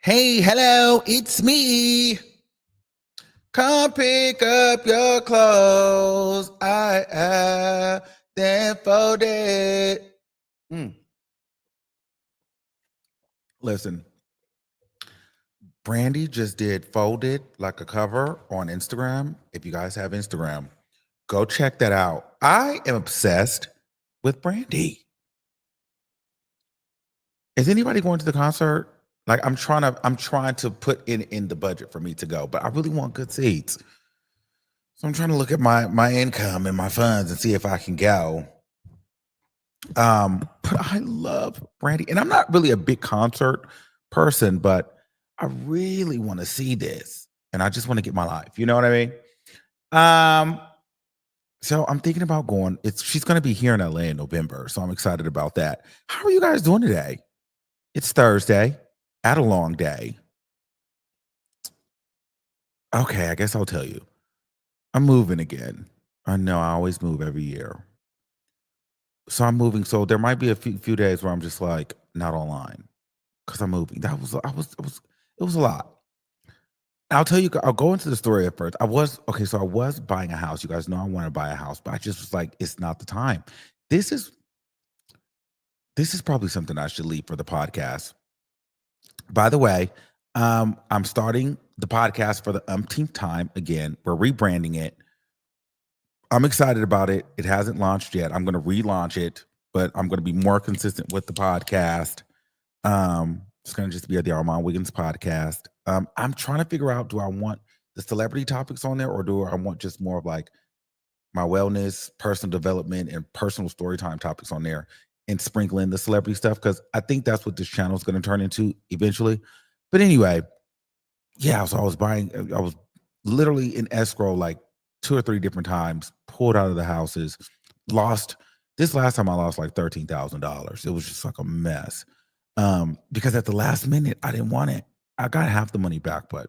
Hey, hello, it's me. Come pick up your clothes. I have them folded. Mm. Listen, Brandy just did Folded like a cover on Instagram. If you guys have Instagram, go check that out. I am obsessed with Brandy. Is anybody going to the concert? Like I'm trying to put in the budget for me to go, but I really want good seats. So I'm trying to look at my income and my funds and see if I can go. But I love Brandy, and I'm not really a big concert person, but I really want to see this, and I just want to get my life. You know what I mean? Um, so I'm thinking about going. She's going to be here in LA in November, so I'm excited about that. How are you guys doing today? It's Thursday. Had a long day. Okay, I guess I'll tell you. I'm moving again. I know I always move every year. So I'm moving. So there might be a few days where I'm just like not online because I'm moving. That was it was a lot. I'll tell you. I'll go into the story at first. I was okay. So I was buying a house. You guys know I want to buy a house, but I just was like, it's not the time. This is this is probably something I should leave for the podcast. By the way, I'm starting the podcast for the umpteenth time again. We're rebranding it. I'm excited about it. It hasn't launched yet. I'm going to relaunch it, but I'm going to be more consistent with the podcast. It's going to just be the Armand Wiggins podcast. I'm trying to figure out, do I want the celebrity topics on there, or do I want just more of like my wellness, personal development, and personal story time topics on there, and sprinkle in the celebrity stuff? Because I think that's what this channel is going to turn into eventually. But anyway, yeah, so I was literally in escrow like 2 or 3 different times, pulled out of the houses, lost. This last time I lost like $13,000. It was just like a mess. Because at the last minute, I didn't want it. I got half the money back, but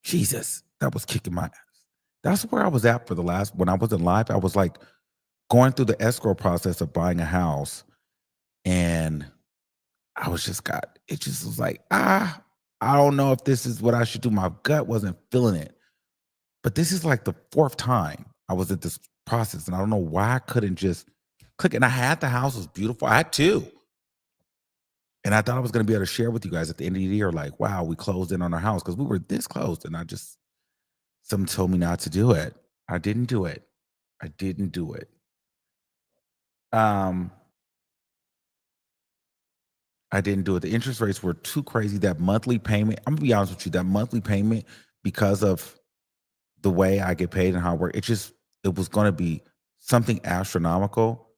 Jesus, that was kicking my ass. That's where I was at for the last, when I wasn't live. I was like going through the escrow process of buying a house, and I was just it just was like, I don't know if this is what I should do. My gut wasn't feeling it. But this is like the 4th time I was at this process, and I don't know why I couldn't just click. And I had the house, was beautiful. I had 2. And I thought I was going to be able to share with you guys at the end of the year, like, wow, we closed in on our house because we were this close. And something told me not to do it. I didn't do it. I didn't do it. Um, I didn't do it. The interest rates were too crazy. That monthly payment, I'm gonna be honest with you, that monthly payment, because of the way I get paid and how I work, it was gonna be something astronomical.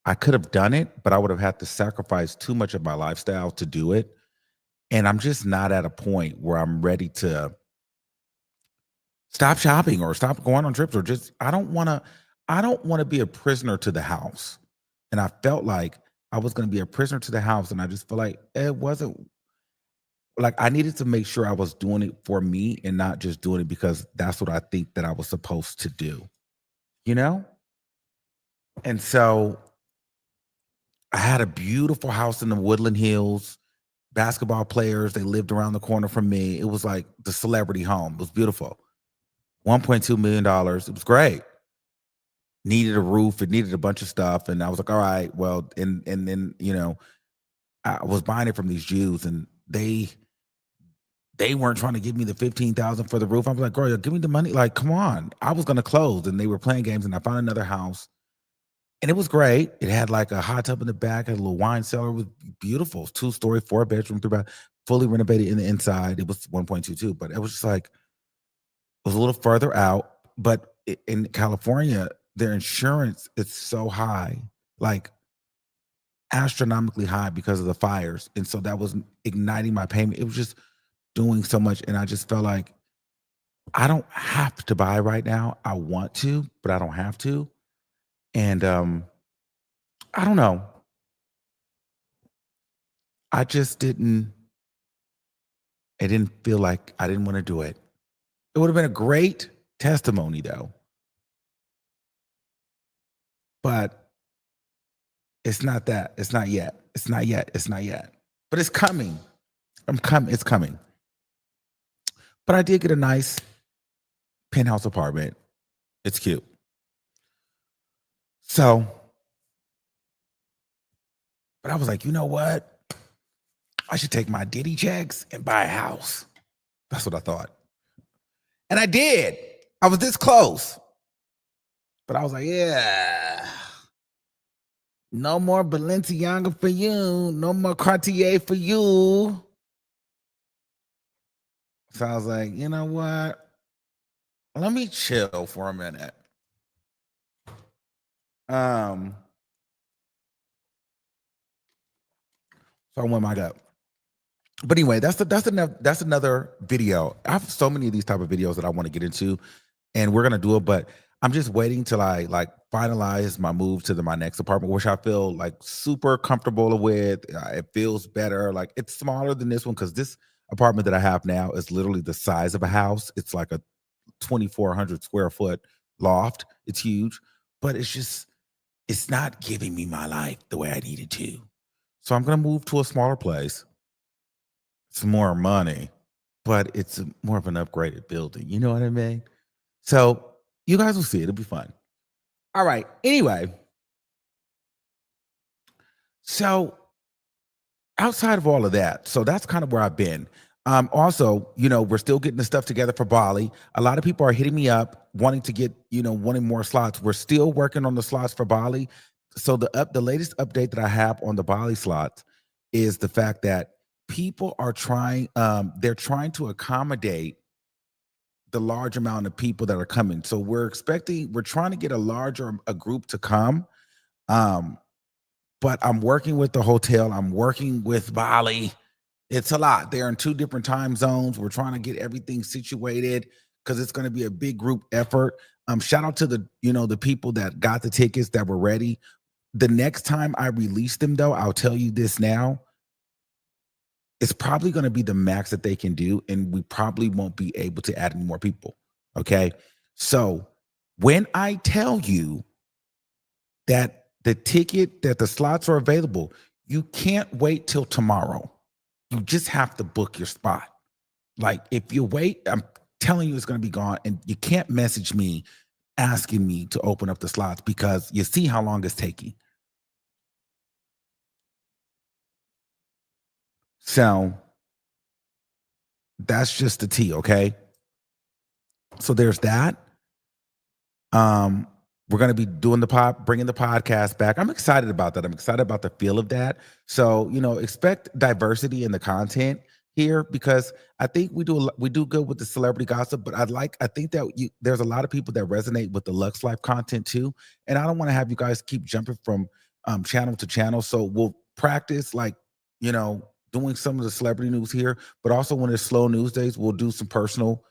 I could have done it, but I would have had to sacrifice too much of my lifestyle to do it. And I'm just not at a point where I'm ready to stop shopping or stop going on trips, or just I don't want to be a prisoner to the house. And I felt like I was going to be a prisoner to the house, and I just feel like it wasn't, like I needed to make sure I was doing it for me and not just doing it because that's what I think that I was supposed to do, you know? And so I had a beautiful house in the Woodland Hills, basketball players, they lived around the corner from me. It was like the celebrity home. It was beautiful. $1.2 million. It was great. Needed a roof, it needed a bunch of stuff. And I was like, all right, well, and then, I was buying it from these Jews, and they weren't trying to give me the 15,000 for the roof. I was like, girl, give me the money. Like, come on. I was gonna close, and they were playing games, and I found another house, and it was great. It had like a hot tub in the back, had a little wine cellar. It was beautiful. 2-story, 4-bedroom, 3 bath, fully renovated in the inside. It was 1.22, but it was just like, it was a little further out. But in California, their insurance is so high, like astronomically high, because of the fires. And so that was igniting my payment. It was just doing so much. And I just felt like I don't have to buy right now. I want to, but I don't have to. And I don't know. I just didn't, I didn't feel like I didn't want to do it. It would have been a great testimony though, but it's not that. It's not yet. It's not yet. It's not yet. But it's coming. It's coming. But I did get a nice penthouse apartment. It's cute. So, but I was like, you know what? I should take my Diddy checks and buy a house. That's what I thought. And I did. I was this close. But I was like, yeah, no more Balenciaga for you. No more Cartier for you. So I was like, you know what? Let me chill for a minute. So I went my gut. But anyway, that's another video. I have so many of these type of videos that I want to get into, and we're gonna do it. But I'm just waiting till I like finalize my move to my next apartment, which I feel like super comfortable with. It feels better. Like it's smaller than this one because this apartment that I have now is literally the size of a house. It's like a 2,400 square foot loft. It's huge, but it's not giving me my life the way I need it to. So I'm gonna move to a smaller place. It's more money, but it's more of an upgraded building. You know what I mean? So you guys will see. It'll be fun. All right. Anyway, so outside of all of that, so that's kind of where I've been. Also, we're still getting the stuff together for Bali. A lot of people are hitting me up wanting to get, wanting more slots. We're still working on the slots for Bali. So the latest update that I have on the Bali slots is the fact that people are trying, they're trying to accommodate the large amount of people that are coming. So we're trying to get a group to come. Um, but I'm working with the hotel. I'm working with Bali. It's a lot. They're in two different time zones. We're trying to get everything situated because it's going to be a big group effort. Shout out to the people that got the tickets that were ready. The next time I release them, though, I'll tell you this now. It's probably going to be the max that they can do, and we probably won't be able to add any more people. Okay. So when I tell you that the slots are available, you can't wait till tomorrow. You just have to book your spot. Like if you wait, I'm telling you it's going to be gone, and you can't message me asking me to open up the slots because you see how long it's taking. So that's just the tea, okay? So there's that. Um, we're going to be bringing the podcast back. I'm excited about that. I'm excited about the feel of that. So, expect diversity in the content here because I think we do good with the celebrity gossip, but I think that there's a lot of people that resonate with the Lux Life content too. And I don't want to have you guys keep jumping from channel to channel. So we'll practice doing some of the celebrity news here, but also when there's slow news days, we'll do some personal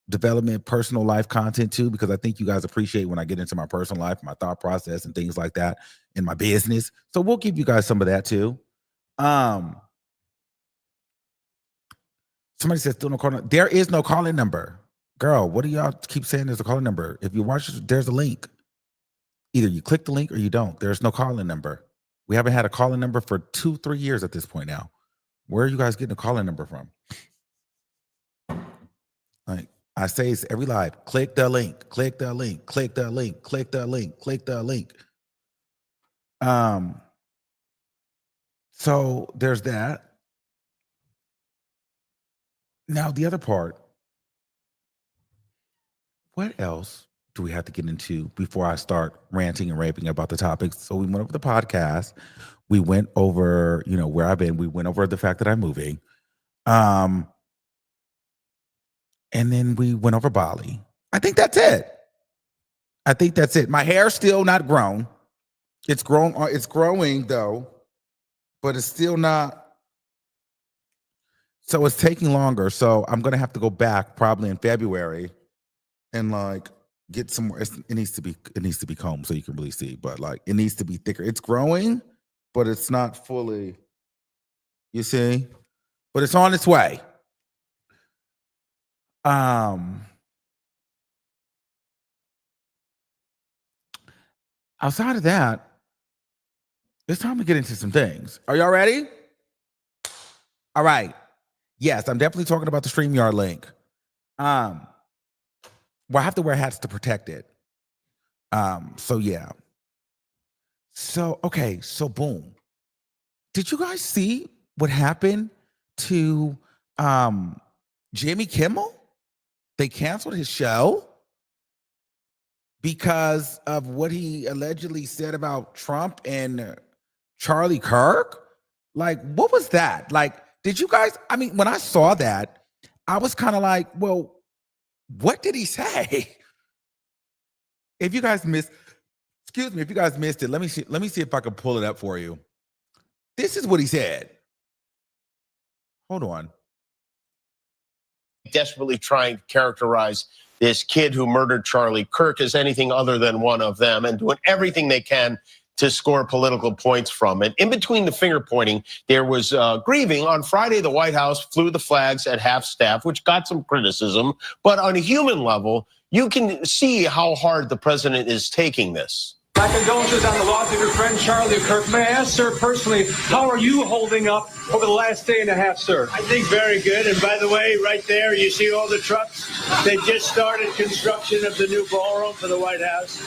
development, personal life content too, because I think you guys appreciate when I get into my personal life, my thought process, and things like that in my business. So we'll give you guys some of that too. Um, Somebody says still no calling. There is no calling number. Girl, what do y'all keep saying there's a calling number? If you watch, there's a link. Either you click the link or you don't. There's no calling number. We haven't had a calling number for 2-3 years at this point now. Where are you guys getting a calling number from? Like I say, it's every live. Click the link. Click the link. Click the link. Click the link. Click the link. Um. So there's that. Now the other part. What else do we have to get into before I start ranting and raving about the topics? So we went over the podcast. We went over, where I've been. We went over the fact that I'm moving. Um, and then we went over Bali. I think that's it. I think that's it. My hair's still not grown. It's grown. It's growing though, but it's still not. So it's taking longer. So I'm gonna have to go back probably in February and like get some more. It needs to be combed so you can really see, but like it needs to be thicker. It's growing, but it's not fully. You see, but it's on its way. Um, Outside of that, it's time to get into some things. Are y'all ready? All right. Yes, I'm definitely talking about the StreamYard link. Well, I have to wear hats to protect it. So yeah. So okay, so boom. Did you guys see what happened to Jimmy Kimmel? They canceled his show because of what he allegedly said about Trump and Charlie Kirk. Like, what was that? Like, did you guys? I mean, when I saw that, I was kind of like, well, what did he say? If you guys missed, excuse me, if you guys missed it, let me see. Let me see if I can pull it up for you. This is what he said. Hold on. Desperately trying to characterize this kid who murdered Charlie Kirk as anything other than one of them, and doing everything they can to score political points from it. In between the finger pointing, there was grieving. On Friday, the White House flew the flags at half staff, which got some criticism. But on a human level, you can see how hard the president is taking this. My condolences on the loss of your friend Charlie Kirk. May I ask, sir, personally, how are you holding up over the last day and a half, sir? I think very good. And by the way, right there, you see all the trucks? They just started construction of the new ballroom for the White House,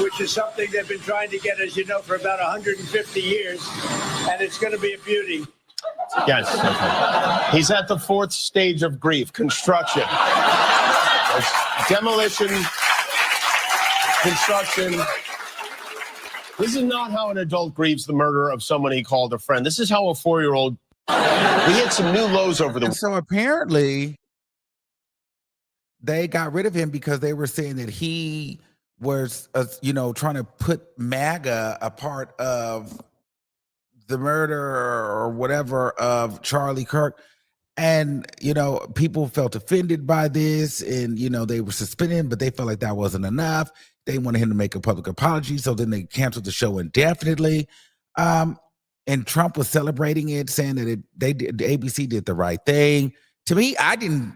which is something they've been trying to get, as you know, for about 150 years. And it's going to be a beauty. Yes. He's at the fourth stage of grief, construction. Demolition, construction. This is not how an adult grieves the murder of someone he called a friend. This is how a 4-year-old. We hit some new lows over the. And so apparently, they got rid of him because they were saying that he was, trying to put MAGA a part of the murder or whatever of Charlie Kirk. And, people felt offended by this and, they were suspended, but they felt like that wasn't enough. They wanted him to make a public apology. So then they canceled the show indefinitely. And Trump was celebrating it, saying that ABC did the right thing. To me, I didn't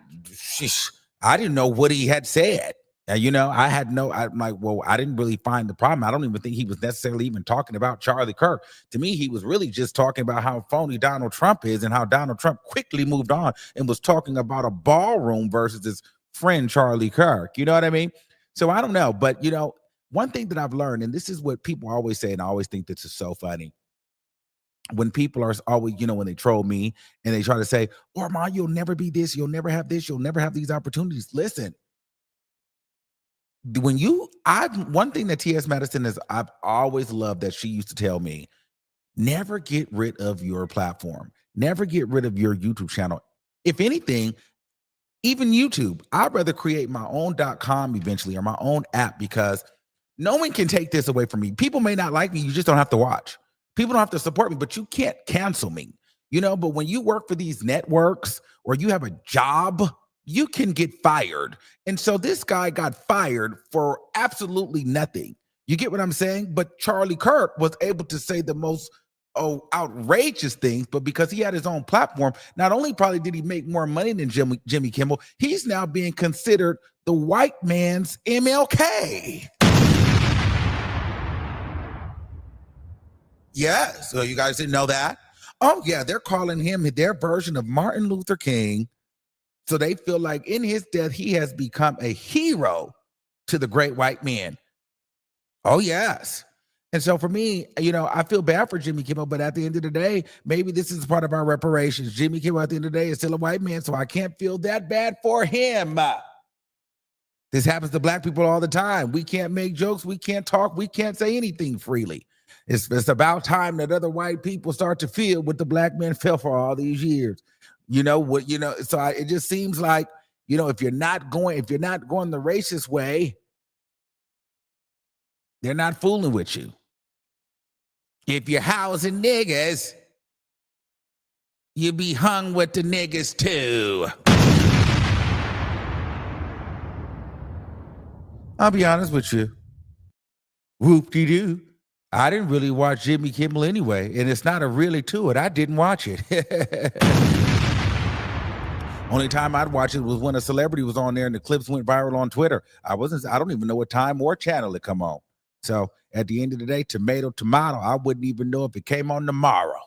know what he had said. I'm like, well, I didn't really find the problem. I don't even think he was necessarily even talking about Charlie Kirk. To me, he was really just talking about how phony Donald Trump is and how Donald Trump quickly moved on and was talking about a ballroom versus his friend Charlie Kirk. You know what I mean? So I don't know. But, one thing that I've learned, and this is what people always say, and I always think this is so funny. When people are always, when they troll me and they try to say, oh, Armand, you'll never be this. You'll never have this. You'll never have these opportunities. Listen. One thing that T.S. Madison is, I've always loved that she used to tell me, never get rid of your platform. Never get rid of your YouTube channel. If anything, even YouTube, I'd rather create my own .com eventually or my own app because no one can take this away from me. People may not like me. You just don't have to watch. People don't have to support me, but you can't cancel me. But when you work for these networks or you have a job, you can get fired. And so this guy got fired for absolutely nothing. You get what I'm saying? But Charlie Kirk was able to say the most outrageous things, but because he had his own platform, not only probably did he make more money than Jimmy Kimmel, he's now being considered the white man's MLK. Yeah, so you guys didn't know that? Oh yeah, they're calling him their version of Martin Luther King. So they feel like in his death, he has become a hero to the great white men. Oh, yes. And so for me, I feel bad for Jimmy Kimmel, but at the end of the day, maybe this is part of our reparations. Jimmy Kimmel at the end of the day is still a white man, so I can't feel that bad for him. This happens to black people all the time. We can't make jokes. We can't talk. We can't say anything freely. It's about time that other white people start to feel what the black men felt for all these years. It just seems like, if you're not going the racist way, they're not fooling with you. If you're housing niggas, you be hung with the niggas too. I'll be honest with you. Whoop-de-doo. I didn't really watch Jimmy Kimmel anyway, and it's not a really to it. I didn't watch it. Only time I'd watch it was when a celebrity was on there and the clips went viral on Twitter. I don't even know what time or channel it come on. So at the end of the day, tomato, I wouldn't even know if it came on tomorrow.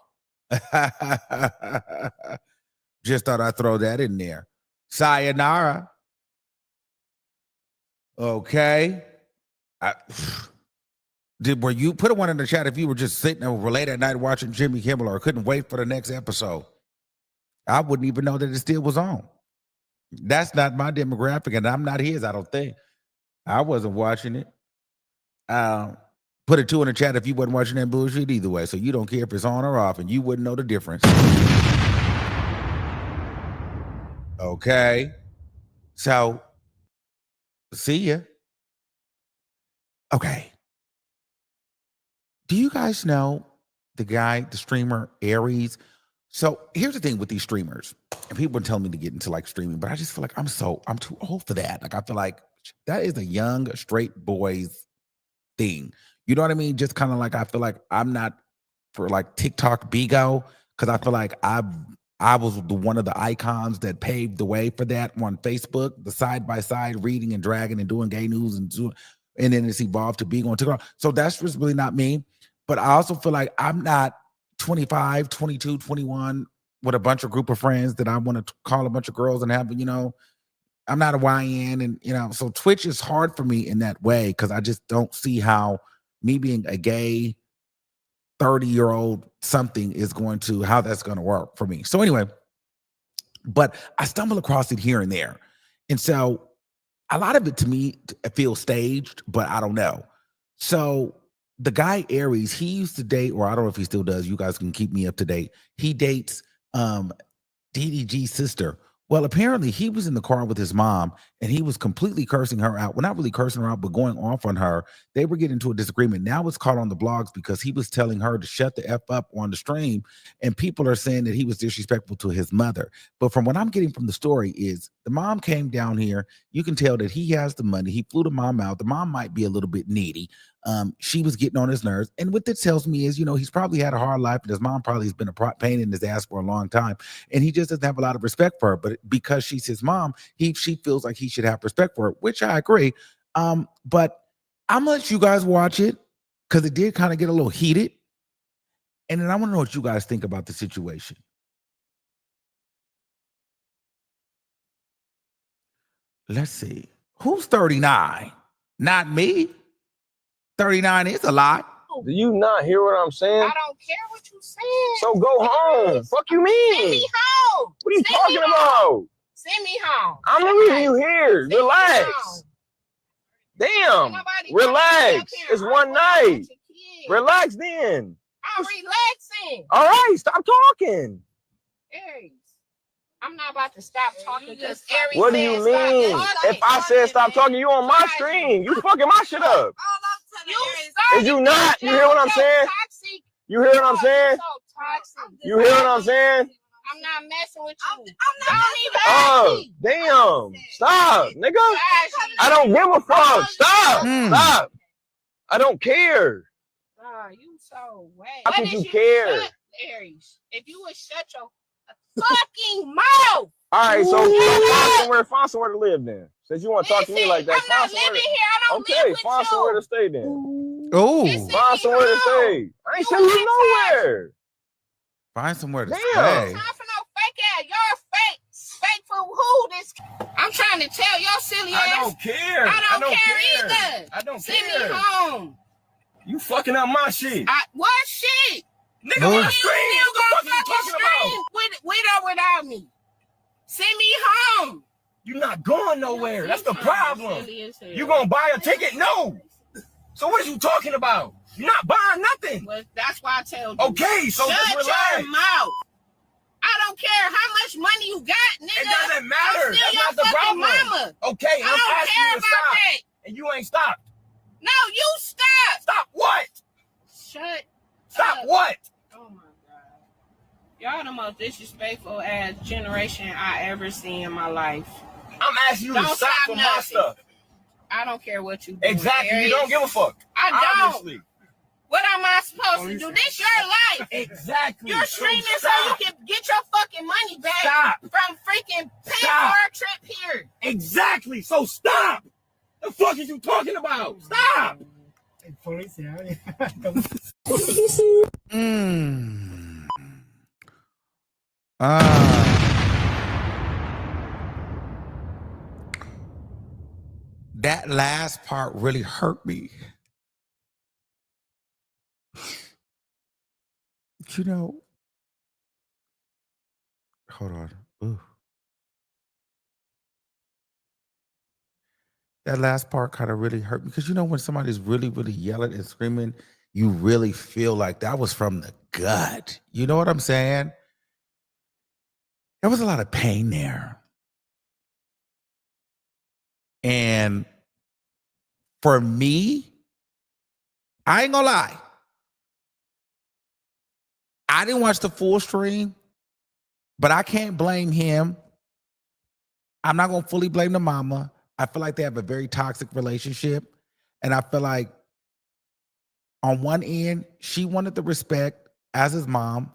Just thought I'd throw that in there. Sayonara. Okay. Were you put one in the chat if you were just sitting there late at night watching Jimmy Kimmel or couldn't wait for the next episode? I wouldn't even know that it still was on. That's not my demographic, and I'm not his, I don't think. I wasn't watching it. Put a 2 in the chat if you wasn't watching that bullshit either way, so you don't care if it's on or off, and you wouldn't know the difference. Okay. So, see ya. Okay. Do you guys know the streamer Aries? So here's the thing with these streamers, and people are telling me to get into like streaming, but I just feel like I'm too old for that. Like I feel like that is a young straight boys thing. You know what I mean? Just kind of like I feel like I'm not for like TikTok Bigo, because I feel like I was one of the icons that paved the way for that on Facebook, the side by side reading and dragging and doing gay news and then it's evolved to Bigo on TikTok. So that's just really not me. But I also feel like I'm not 25, 22, 21 with a bunch of group of friends that I want to call a bunch of girls and have, I'm not a YN. And, so Twitch is hard for me in that way because I just don't see how me being a gay 30-year-old something how that's going to work for me. So anyway, but I stumble across it here and there. And so a lot of it to me feels staged, but I don't know. So the guy Aries, he used to date, or I don't know if he still does. You guys can keep me up to date. He dates DDG's sister. Well, apparently he was in the car with his mom and he was completely cursing her out. Well, not really cursing her out, but going off on her. They were getting into a disagreement. Now it's caught on the blogs because he was telling her to shut the F up on the stream. And people are saying that he was disrespectful to his mother. But from what I'm getting from the story is the mom came down here. You can tell that he has the money. He flew the mom out. The mom might be a little bit needy. She was getting on his nerves. And what this tells me is, he's probably had a hard life and his mom probably has been a pain in his ass for a long time. And he just doesn't have a lot of respect for her. But because she's his mom, she feels like he should have respect for her, which I agree. But I'm gonna let you guys watch it because it did kind of get a little heated. And then I want to know what you guys think about the situation. Let's see. Who's 39? Not me. 39 is a lot. Do you not hear what I'm saying? I don't care what you saying. So go home. Fuck you mean? Send me home. What are you talking about? Send me home. I'm leaving you here. Relax. Damn. Relax. It's one night. Relax then. I'm relaxing. All right, stop talking. Aries, I'm not about to stop talking because Aries. What do you mean? If I said stop talking, you on my stream. You fucking my shit up. Is you not? You hear what I'm saying? You hear what I'm saying? You hear what I'm saying? I'm not messing with you. Don't even damn. Stop, nigga. I don't give a fuck. Stop. Stop. I don't care. You so wet. How could you care? Aries, if you would shut your fucking mouth. All right, so find somewhere to live then. Since you want to talk to me like that, I'm not living here. I don't live with find you. somewhere to stay then. Oh, find somewhere to stay. I ain't sending you nowhere. Find somewhere to stay. Time for no fake ass. You're fake. Fake for who? I'm trying to tell your silly ass. I don't care. I don't care either. I don't Send care. me home. You fucking up my shit. What shit? Nigga, No. my stream. What the fuck are you talking about? With or without me. Send me home. You're not going nowhere. That's the problem. You gonna buy a ticket? No. So what are you talking about? You're not buying nothing. Well, that's why I tell you. Okay, so just shut relax. your mouth. I don't care how much money you got, nigga. It doesn't matter. I'm still That's your not the fucking problem. mama. Okay, I I'm don't asking care you to about stop. that. And you ain't stopped. No, you stop. Stop what? Shut Stop up. what? Oh my God. Y'all the most disrespectful ass generation I ever seen in my life. I'm asking you to Don't stop stop for my nothing. stuff. I don't care what you do. Exactly. Aries. You don't give a fuck. I don't. Obviously. What am I supposed to do? This your life. Exactly. You're streaming so you can get your fucking money back Stop. from freaking paying Stop. for a trip here. Exactly. So stop. The fuck is you talking about? Stop. that last part really hurt me. You know, hold on. Ooh. That last part kind of really hurt me because when somebody's really, really yelling and screaming, you really feel like that was from the gut. You know what I'm saying? There was a lot of pain there. And for me, I ain't gonna lie. I didn't watch the full stream, but I can't blame him. I'm not gonna fully blame the mama. I feel like they have a very toxic relationship. And I feel like on one end, she wanted the respect as his mom,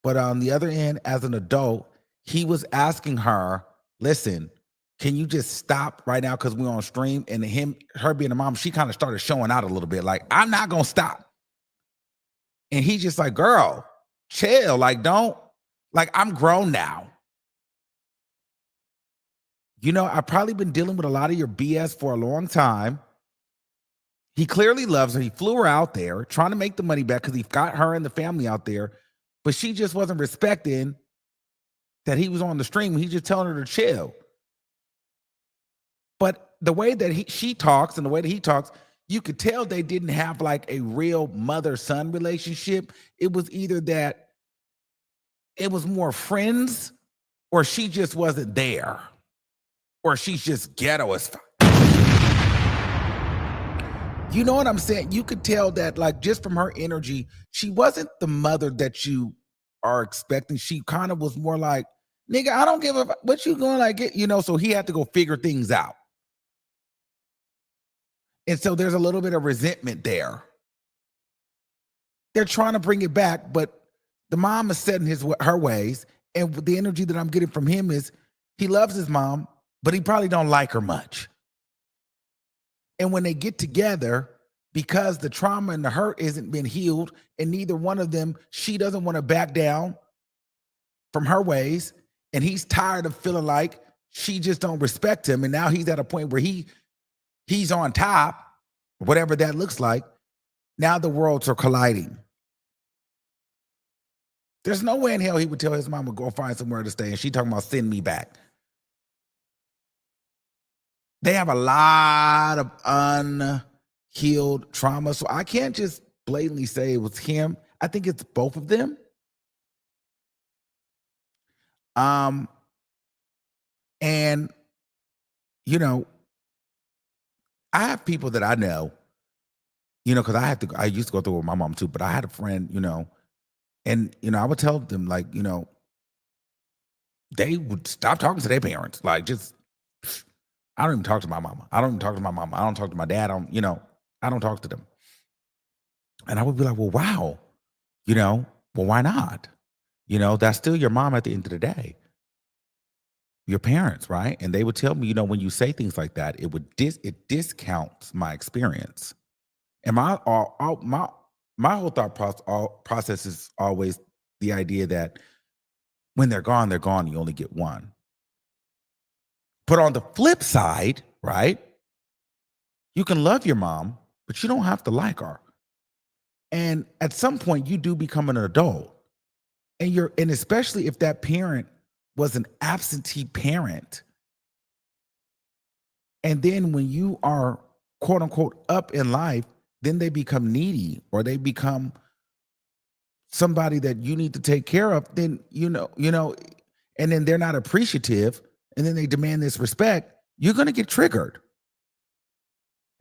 but on the other end, as an adult, he was asking her, listen, can you just stop right now because we're on stream? And her being a mom, she kind of started showing out a little bit, like, I'm not gonna stop. And he's just like, girl, chill, like, don't, like, I'm grown now. I've probably been dealing with a lot of your BS for a long time. He clearly loves her. He flew her out there trying to make the money back because he got her and the family out there, but she just wasn't respecting that he was on the stream. He's just telling her to chill. But the way that she talks and the way that he talks, you could tell they didn't have like a real mother-son relationship. It was either that it was more friends or she just wasn't there or she's just ghetto as fuck. You know what I'm saying? You could tell that, like, just from her energy, she wasn't the mother that you are expecting. She kind of was more like, nigga, I don't give a fuck what you going like it, so he had to go figure things out. And so there's a little bit of resentment there. They're trying to bring it back, but the mom is set in her ways. And the energy that I'm getting from him is he loves his mom, but he probably don't like her much. And when they get together, because the trauma and the hurt isn't been healed, and neither one of them, she doesn't want to back down from her ways, and he's tired of feeling like she just don't respect him. And now he's at a point where he's on top, whatever that looks like. Now the worlds are colliding. There's no way in hell he would tell his mama go find somewhere to stay, and she talking about send me back. They have a lot of unhealed trauma. So I can't just blatantly say it was him. I think it's both of them. And I have people that I know, because I used to go through it with my mom too, but I had a friend, and I would tell them, like, they would stop talking to their parents. Like, just, I don't even talk to my mama. I don't even talk to my mama. I don't talk to my dad. I don't talk to them. And I would be like, well, wow, well, why not? That's still your mom at the end of the day. Your parents, right? And they would tell me, when you say things like that, it discounts my experience. And my whole thought process is always the idea that when they're gone, you only get one. But on the flip side, right, you can love your mom, but you don't have to like her. And at some point, you do become an adult. And especially if that parent was an absentee parent. And then when you are, quote unquote, up in life, then they become needy or they become somebody that you need to take care of. Then, and then they're not appreciative. And then they demand this respect, you're going to get triggered.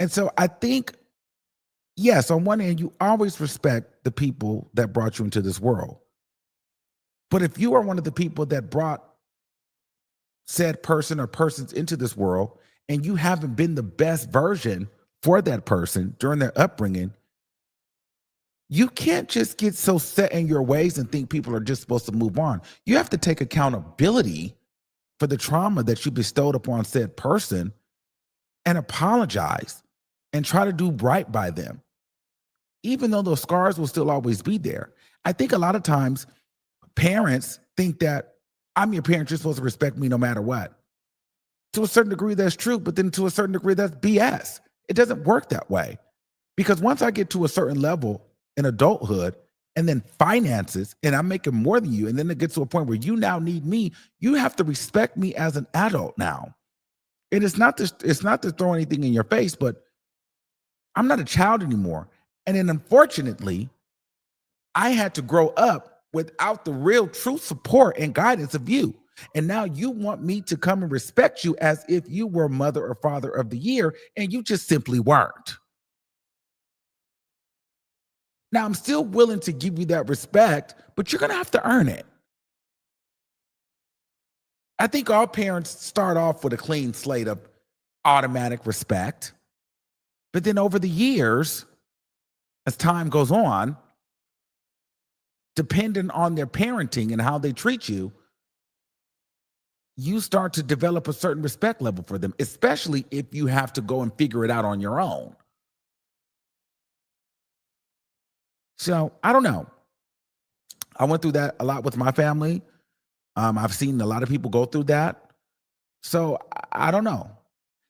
And so I think, yes, on one hand, you always respect the people that brought you into this world. But if you are one of the people that brought said person or persons into this world, and you haven't been the best version for that person during their upbringing, you can't just get so set in your ways and think people are just supposed to move on. You have to take accountability for the trauma that you bestowed upon said person and apologize and try to do right by them, even though those scars will still always be there. I think a lot of times parents think that I'm your parent, you're supposed to respect me no matter what. to a certain degree that's true, but then to a certain degree that's BS. It doesn't work that way. Because once I get to a certain level in adulthood and then finances, and I'm making more than you, and then it gets to a point where you now need me, you have to respect me as an adult now. And it's not to throw anything in your face, but I'm not a child anymore. And then unfortunately, I had to grow up without the real true support and guidance of you. And now you want me to come and respect you as if you were mother or father of the year, and you just simply weren't. Now, I'm still willing to give you that respect, but you're going to have to earn it. I think all parents start off with a clean slate of automatic respect. But then over the years, as time goes on, depending on their parenting and how they treat you, you start to develop a certain respect level for them, especially if you have to go and figure it out on your own. So I don't know. I went through that a lot with my family. I've seen a lot of people go through that. So I don't know.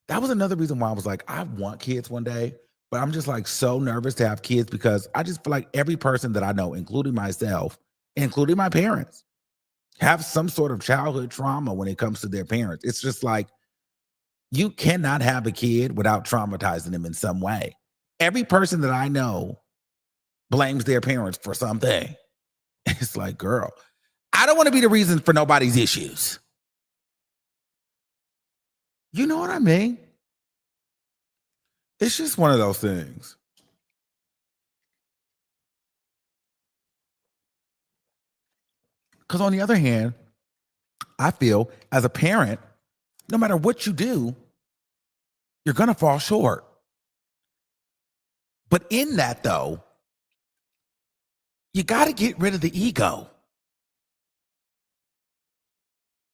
That was another reason why I was like, I want kids one day, but I'm just like so nervous to have kids because I just feel like every person that I know, including myself, including my parents, have some sort of childhood trauma when it comes to their parents. It's just like, you cannot have a kid without traumatizing them in some way. Every person that I know blames their parents for something. It's like, girl, I don't want to be the reason for nobody's issues. You know what I mean? It's just one of those things. Because on the other hand, I feel as a parent, no matter what you do, you're going to fall short. But in that, though, you got to get rid of the ego.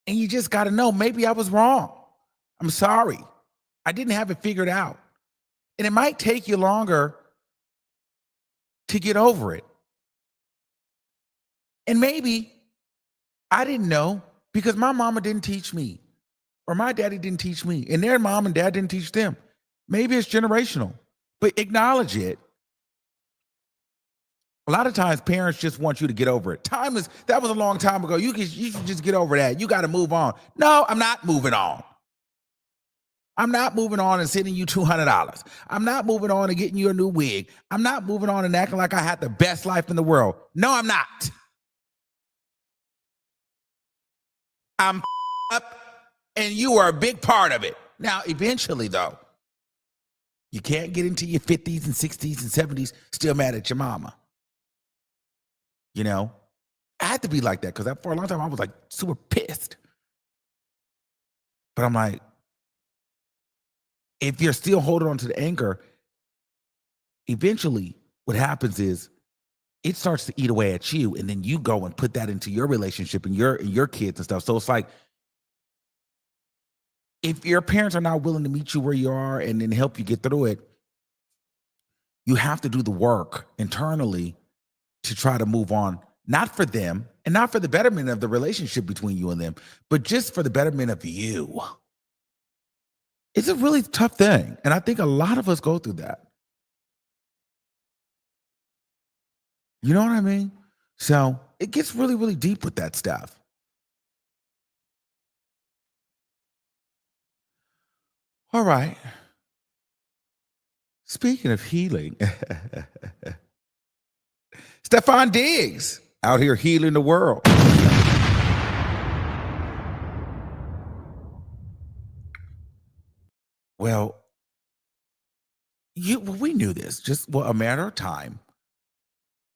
And you just got to know, maybe I was wrong. I'm sorry. I didn't have it figured out. And it might take you longer to get over it. And maybe I didn't know because my mama didn't teach me or my daddy didn't teach me and their mom and dad didn't teach them. Maybe it's generational, but acknowledge it. A lot of times parents just want you to get over it. That was a long time ago. You should just get over that. You got to move on. No, I'm not moving on. I'm not moving on and sending you $200. I'm not moving on and getting you a new wig. I'm not moving on and acting like I had the best life in the world. No, I'm not. I'm up and you are a big part of it. Now, eventually, though, you can't get into your 50s and 60s and 70s still mad at your mama. You know, I had to be like that because for a long time I was like super pissed. But I'm like, if you're still holding on to the anger, eventually what happens is it starts to eat away at you, and then you go and put that into your relationship and your kids and stuff. So it's like, if your parents are not willing to meet you where you are and then help you get through it, you have to do the work internally to try to move on, not for them and not for the betterment of the relationship between you and them, but just for the betterment of you. It's a really tough thing. And I think a lot of us go through that. You know what I mean? So it gets really, really deep with that stuff. All right. Speaking of healing, Stefon Diggs out here healing the world. Well, we knew this, just a matter of time.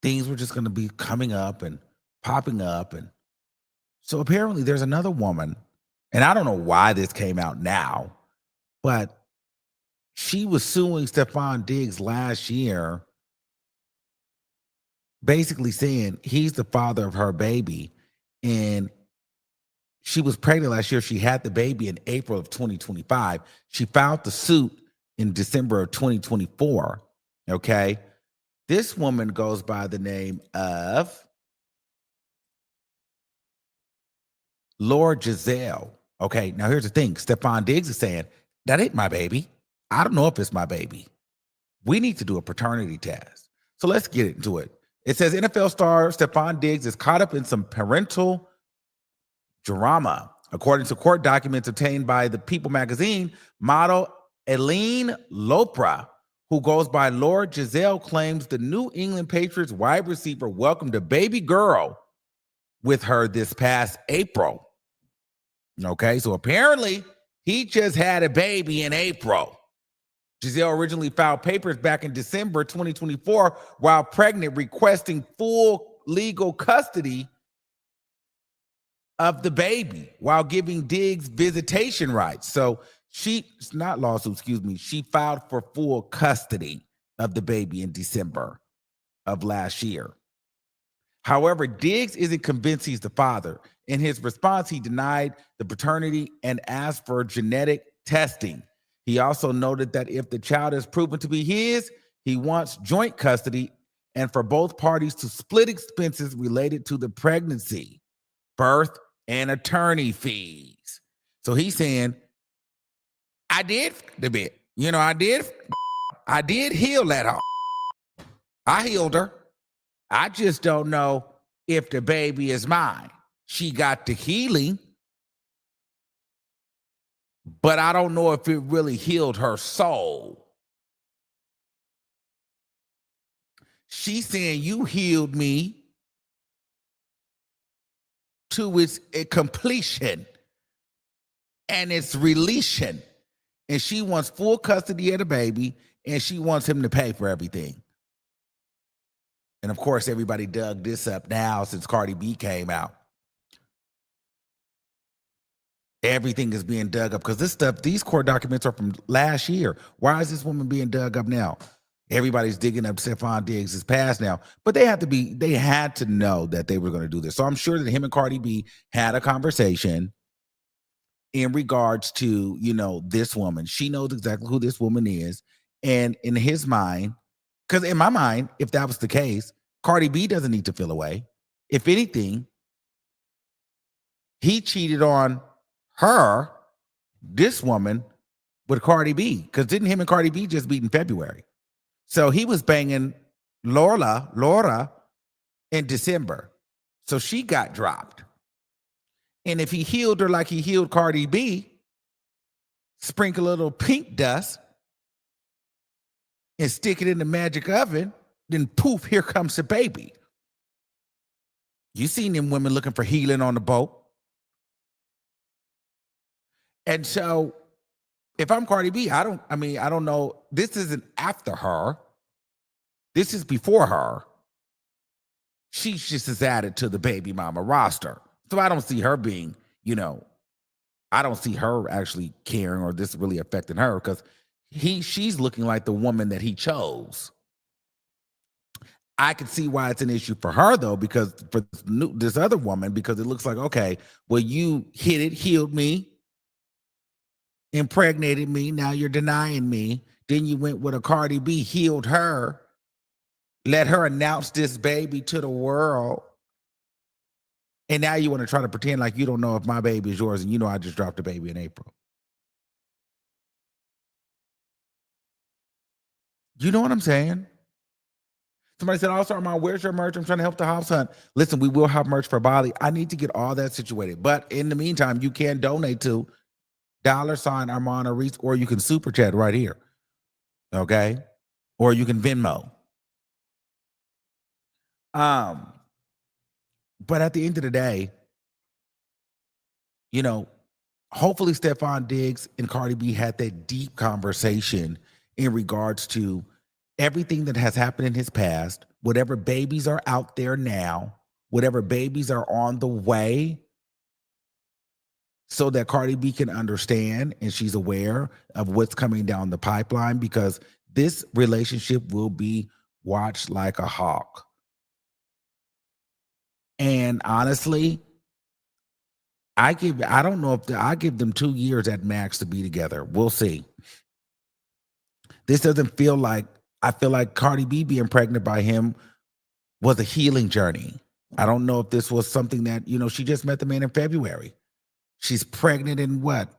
Things were just going to be coming up and popping up. And so apparently there's another woman, and I don't know why this came out now, but she was suing Stefon Diggs last year, basically saying he's the father of her baby. And she was pregnant last year. She had the baby in April of 2025. She filed the suit in December of 2024. Okay. This woman goes by the name of Lord Giselle. Okay, now here's the thing. Stefon Diggs is saying, that ain't my baby. I don't know if it's my baby. We need to do a paternity test. So let's get into it. It says NFL star Stefon Diggs is caught up in some parental drama. According to court documents obtained by the People magazine, model Eileen Lopra, who goes by Lord Giselle, claims the New England Patriots wide receiver welcomed a baby girl with her this past April. Okay, so apparently he just had a baby in April. Giselle originally filed papers back in December 2024 while pregnant, requesting full legal custody of the baby while giving Diggs visitation rights. So she filed for full custody of the baby in December of last year. However, Diggs isn't convinced he's the father. In his response, he denied the paternity and asked for genetic testing. He also noted that if the child is proven to be his, he wants joint custody and for both parties to split expenses related to the pregnancy, birth, and attorney fees. So he's saying, I did the bit. I did heal that her. I healed her. I just don't know if the baby is mine. She got the healing, but I don't know if it really healed her soul. She's saying you healed me to its completion and its releasing. And she wants full custody of the baby, and she wants him to pay for everything. And of course, everybody dug this up now since Cardi B came out. Everything is being dug up because these court documents are from last year. Why is this woman being dug up now? Everybody's digging up Stefon Diggs' past now, but they had to know that they were going to do this. So I'm sure that him and Cardi B had a conversation in regards to, this woman. She knows exactly who this woman is. And in his mind, because in my mind, if that was the case, Cardi B doesn't need to feel away. If anything, he cheated on her, this woman, with Cardi B. Because didn't him and Cardi B just meet in February? So he was banging Laura in December. So she got dropped. And if he healed her like he healed Cardi B, sprinkle a little pink dust and stick it in the magic oven, then poof, here comes the baby. You seen them women looking for healing on the boat. And so if I'm Cardi B, I don't know. This isn't after her. This is before her. She's just as added to the baby mama roster. So I don't see her being, I don't see her actually caring or this really affecting her because she's looking like the woman that he chose. I could see why it's an issue for her though, because for this other woman, because it looks like, okay, well, you healed me, impregnated me, now you're denying me. Then you went with a Cardi B, healed her, let her announce this baby to the world. And now you want to try to pretend like you don't know if my baby is yours and I just dropped the baby in April. You know what I'm saying? Somebody said, "Also, Armand, where's your merch? I'm trying to help the house hunt." Listen, we will have merch for Bali. I need to get all that situated. But in the meantime, you can donate to $Armand Reese, or you can super chat right here. Okay? Or you can Venmo. But at the end of the day, hopefully Stefon Diggs and Cardi B had that deep conversation in regards to everything that has happened in his past, whatever babies are out there now, whatever babies are on the way, so that Cardi B can understand and she's aware of what's coming down the pipeline, because this relationship will be watched like a hawk. And honestly, I give them 2 years at max to be together. We'll see. This doesn't feel like, I feel like Cardi B being pregnant by him was a healing journey. I don't know if this was something that, she just met the man in February. She's pregnant in what?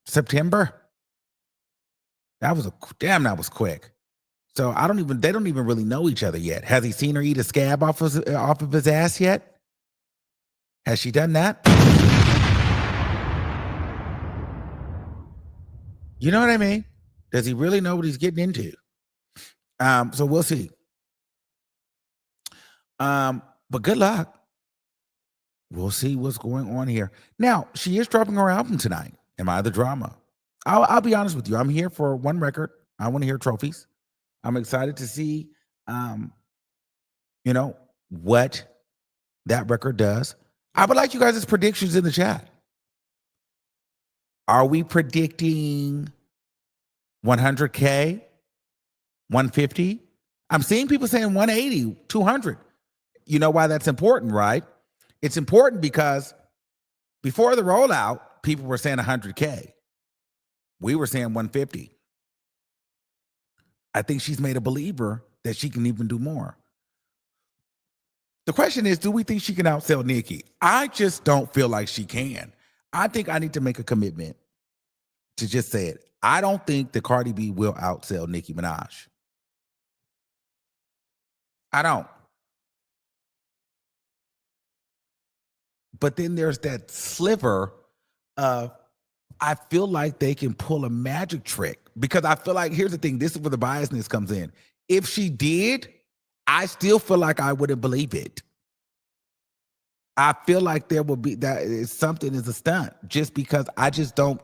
September? That was quick. So they don't even really know each other yet. Has he seen her eat a scab off of his ass yet? Has she done that? You know what I mean? Does he really know what he's getting into? So we'll see. But good luck. We'll see what's going on here. Now, she is dropping her album tonight. Am I the drama? I'll be honest with you. I'm here for one record. I want to hear trophies. I'm excited to see, what that record does. I would like you guys' predictions in the chat. Are we predicting 100K, 150? I'm seeing people saying 180, 200. You know why that's important, right? It's important because before the rollout, people were saying 100K. We were saying 150. I think she's made a believer that she can even do more. The question is, do we think she can outsell Nicki? I just don't feel like she can. I think I need to make a commitment to just say it. I don't think that Cardi B will outsell Nicki Minaj. I don't. But then there's that sliver of, I feel like they can pull a magic trick, because I feel like, here's the thing, this is where the biasness comes in. If she did, I still feel like I wouldn't believe it. I feel like there will be something is a stunt, just because I just don't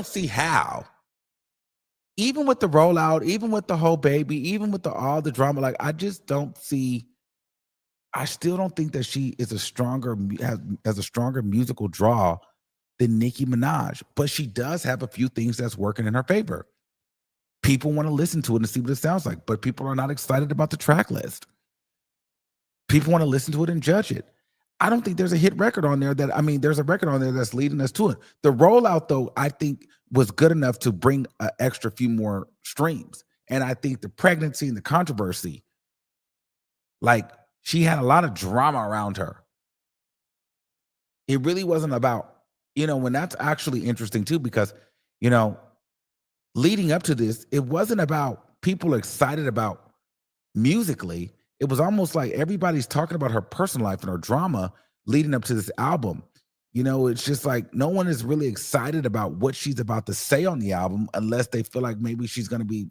see how. Even with the rollout, even with the whole baby, even with all the drama, like I still don't think that she is has a stronger musical draw than Nicki Minaj, but she does have a few things that's working in her favor. People want to listen to it and see what it sounds like, but people are not excited about the track list. People want to listen to it and judge it. I don't think there's a hit record on there there's a record on there that's leading us to it. The rollout, though, I think was good enough to bring an extra few more streams. And I think the pregnancy and the controversy, like, she had a lot of drama around her. It really wasn't about, when that's actually interesting too, because, leading up to this, it wasn't about people excited about musically. It was almost like everybody's talking about her personal life and her drama leading up to this album. It's just like no one is really excited about what she's about to say on the album unless they feel like maybe she's going to be,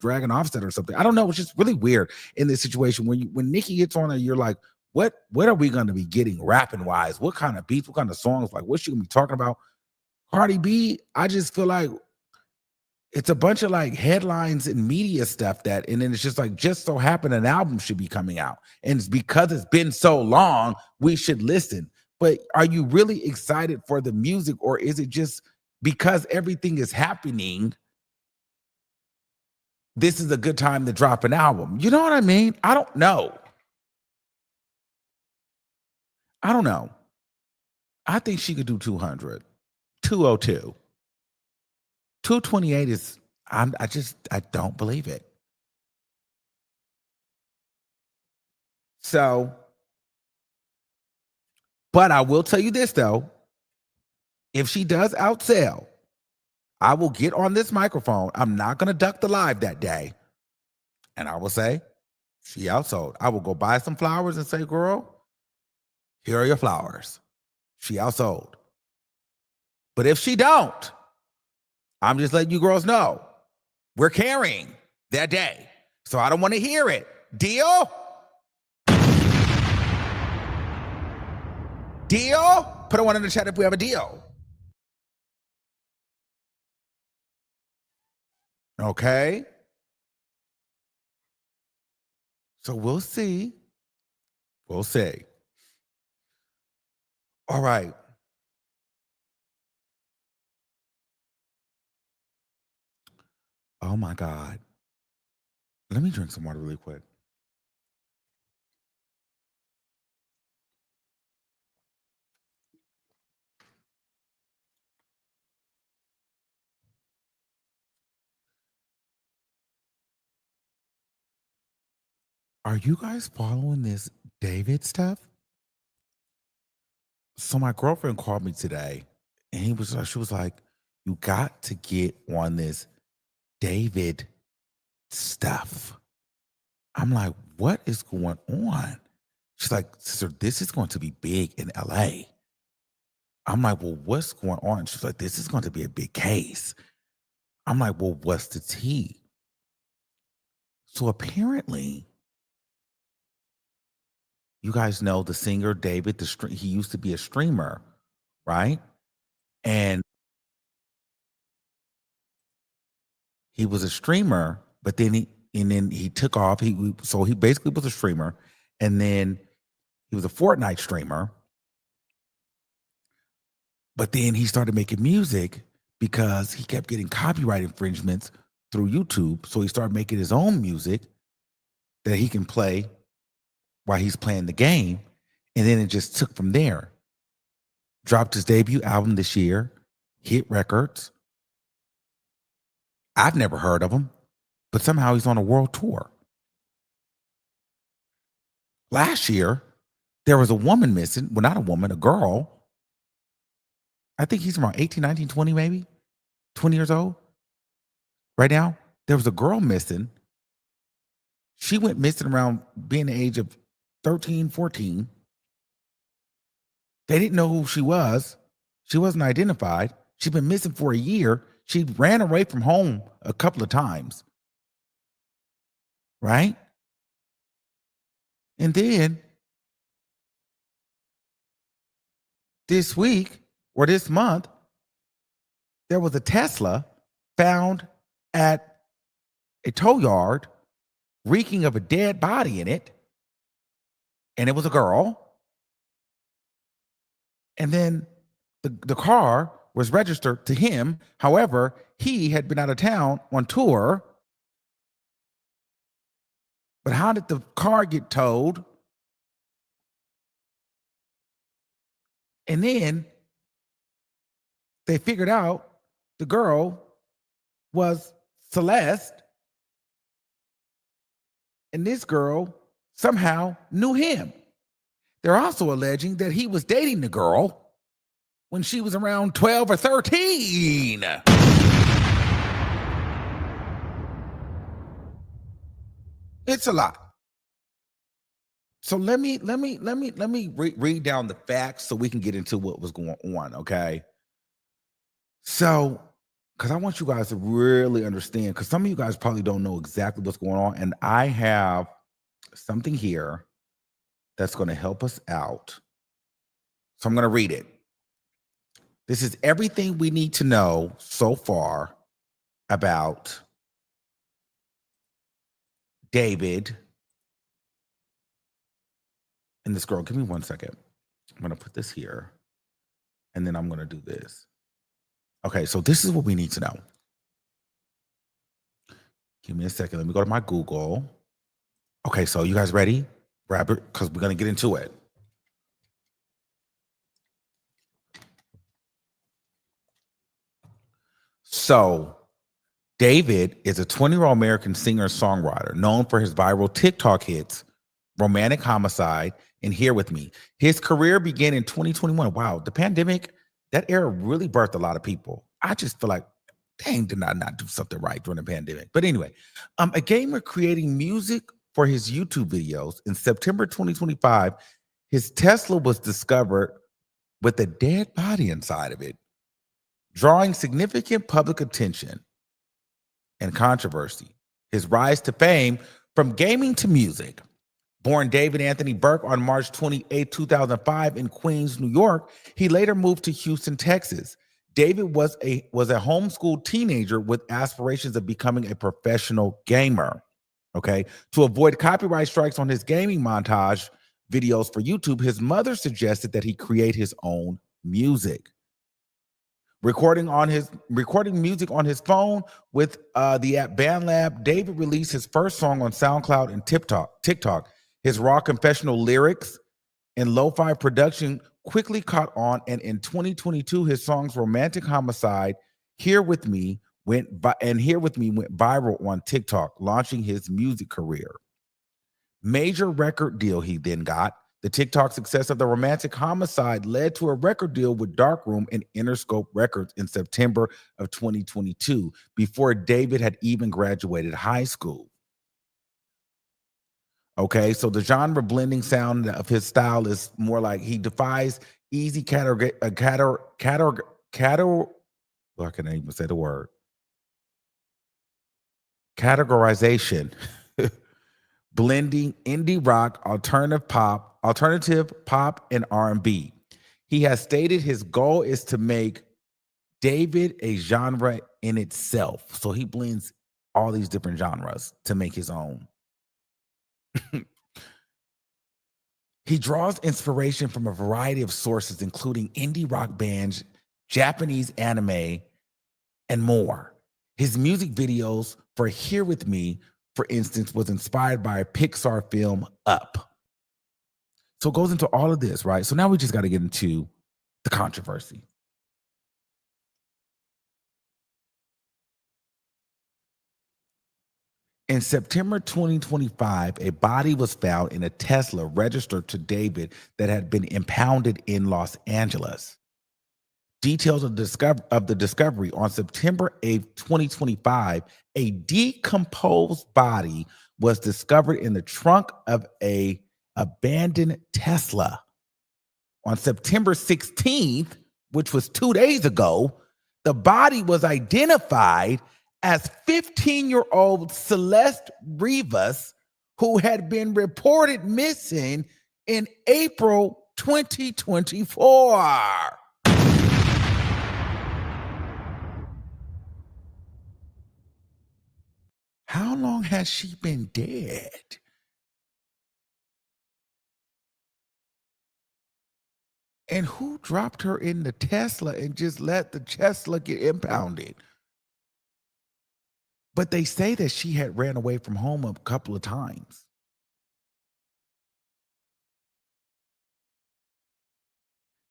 dragging Offset or something. I don't know. It's just really weird in this situation. When Nicki gets on there, you're like, what are we going to be getting rapping wise? What kind of beats, what kind of songs? Like, what's she going to be talking about? Cardi B, I just feel like it's a bunch of like headlines and media stuff and then it's just like, just so happened an album should be coming out. And it's because it's been so long, we should listen. But are you really excited for the music, or is it just because everything is happening, this is a good time to drop an album? You know what I mean? I don't know. I think she could do 200, 202. 228 is, I don't believe it. So, but I will tell you this though, if she does outsell, I will get on this microphone. I'm not going to duck the live that day. And I will say, she outsold. I will go buy some flowers and say, girl, here are your flowers. She outsold. But if she don't, I'm just letting you girls know we're carrying that day. So I don't want to hear it. Deal? Deal? Put a one in the chat if we have a deal. Okay. So we'll see. We'll see. All right. Oh my God. Let me drink some water really quick. Are you guys following this David stuff? So my girlfriend called me today And she was like, you got to get on this David stuff. I'm like, what is going on? She's like, sister, this is going to be big in LA. I'm like, well, what's going on? She's like, this is going to be a big case. I'm like, well, what's the tea? So apparently, you guys know the singer David, he used to be a streamer, right? And he was a streamer, but then he took off. So he basically was a streamer, and then he was a Fortnite streamer. But then he started making music because he kept getting copyright infringements through YouTube. So he started making his own music that he can play while he's playing the game. And then it just took from there. Dropped his debut album this year, hit records. I've never heard of him, but somehow he's on a world tour. Last year, there was a woman missing. Well, not a woman, a girl. I think he's around 18, 19, 20 maybe. 20 years old. Right now, there was a girl missing. She went missing around being the age of 13, 14. They didn't know who she was. She wasn't identified. She'd been missing for a year. She ran away from home a couple of times. Right? And then this week or this month, there was a Tesla found at a tow yard reeking of a dead body in it. And it was a girl. And then the car was registered to him. However, he had been out of town on tour. But how did the car get towed? And then they figured out the girl was Celeste. And this girl somehow knew him. They're also alleging that he was dating the girl when she was around 12 or 13. It's a lot. So let me read down the facts so we can get into what was going on, okay? So, because I want you guys to really understand, because some of you guys probably don't know exactly what's going on, and I have something here that's going to help us out. So I'm going to read it. This is everything we need to know so far about David and this girl. Give me 1 second. I'm going to put this here, and then I'm going to do this. Okay, so this is what we need to know. Give me a second. Let me go to my Google. Okay, so you guys ready? Grab it, because we're going to get into it. So, David is a 20-year-old American singer-songwriter known for his viral TikTok hits, Romantic Homicide, and Here With Me. His career began in 2021. Wow, the pandemic, that era really birthed a lot of people. I just feel like, dang, did I not do something right during the pandemic? But anyway, a gamer creating music for his YouTube videos. In September 2025, his Tesla was discovered with a dead body inside of it, drawing significant public attention and controversy. His rise to fame from gaming to music. Born David Anthony Burke on March 28, 2005 in Queens, New York, he later moved to Houston, Texas. David was a homeschooled teenager with aspirations of becoming a professional gamer. Okay. To avoid copyright strikes on his gaming montage videos for YouTube, his mother suggested that he create his own music. Recording music on his phone with the app BandLab, David released his first song on SoundCloud and TikTok. His raw confessional lyrics and lo-fi production quickly caught on, and in 2022, his songs "Romantic Homicide," Here With Me went viral on TikTok, launching his music career. Major record deal he then got, The TikTok success of the romantic homicide led to a record deal with Darkroom and Interscope Records in September of 2022, before David had even graduated high school. Okay, so the genre blending sound of his style is more like he defies easy well, I can't even say the word. Categorization, blending indie rock, alternative pop, and R&B. He has stated his goal is to make David a genre in itself. So he blends all these different genres to make his own. He draws inspiration from a variety of sources, including indie rock bands, Japanese anime, and more. His music videos for Here With Me, for instance, was inspired by a Pixar film, Up. So it goes into all of this, right? So now we just got to get into the controversy. In September 2025, a body was found in a Tesla registered to David that had been impounded in Los Angeles. Details of the discovery: on September 8th, 2025, a decomposed body was discovered in the trunk of a abandoned Tesla. On September 16th, which was 2 days ago, the body was identified as 15-year-old Celeste Rivas, who had been reported missing in April 2024. How long has she been dead? And who dropped her in the Tesla and just let the Tesla get impounded? But they say that she had ran away from home a couple of times.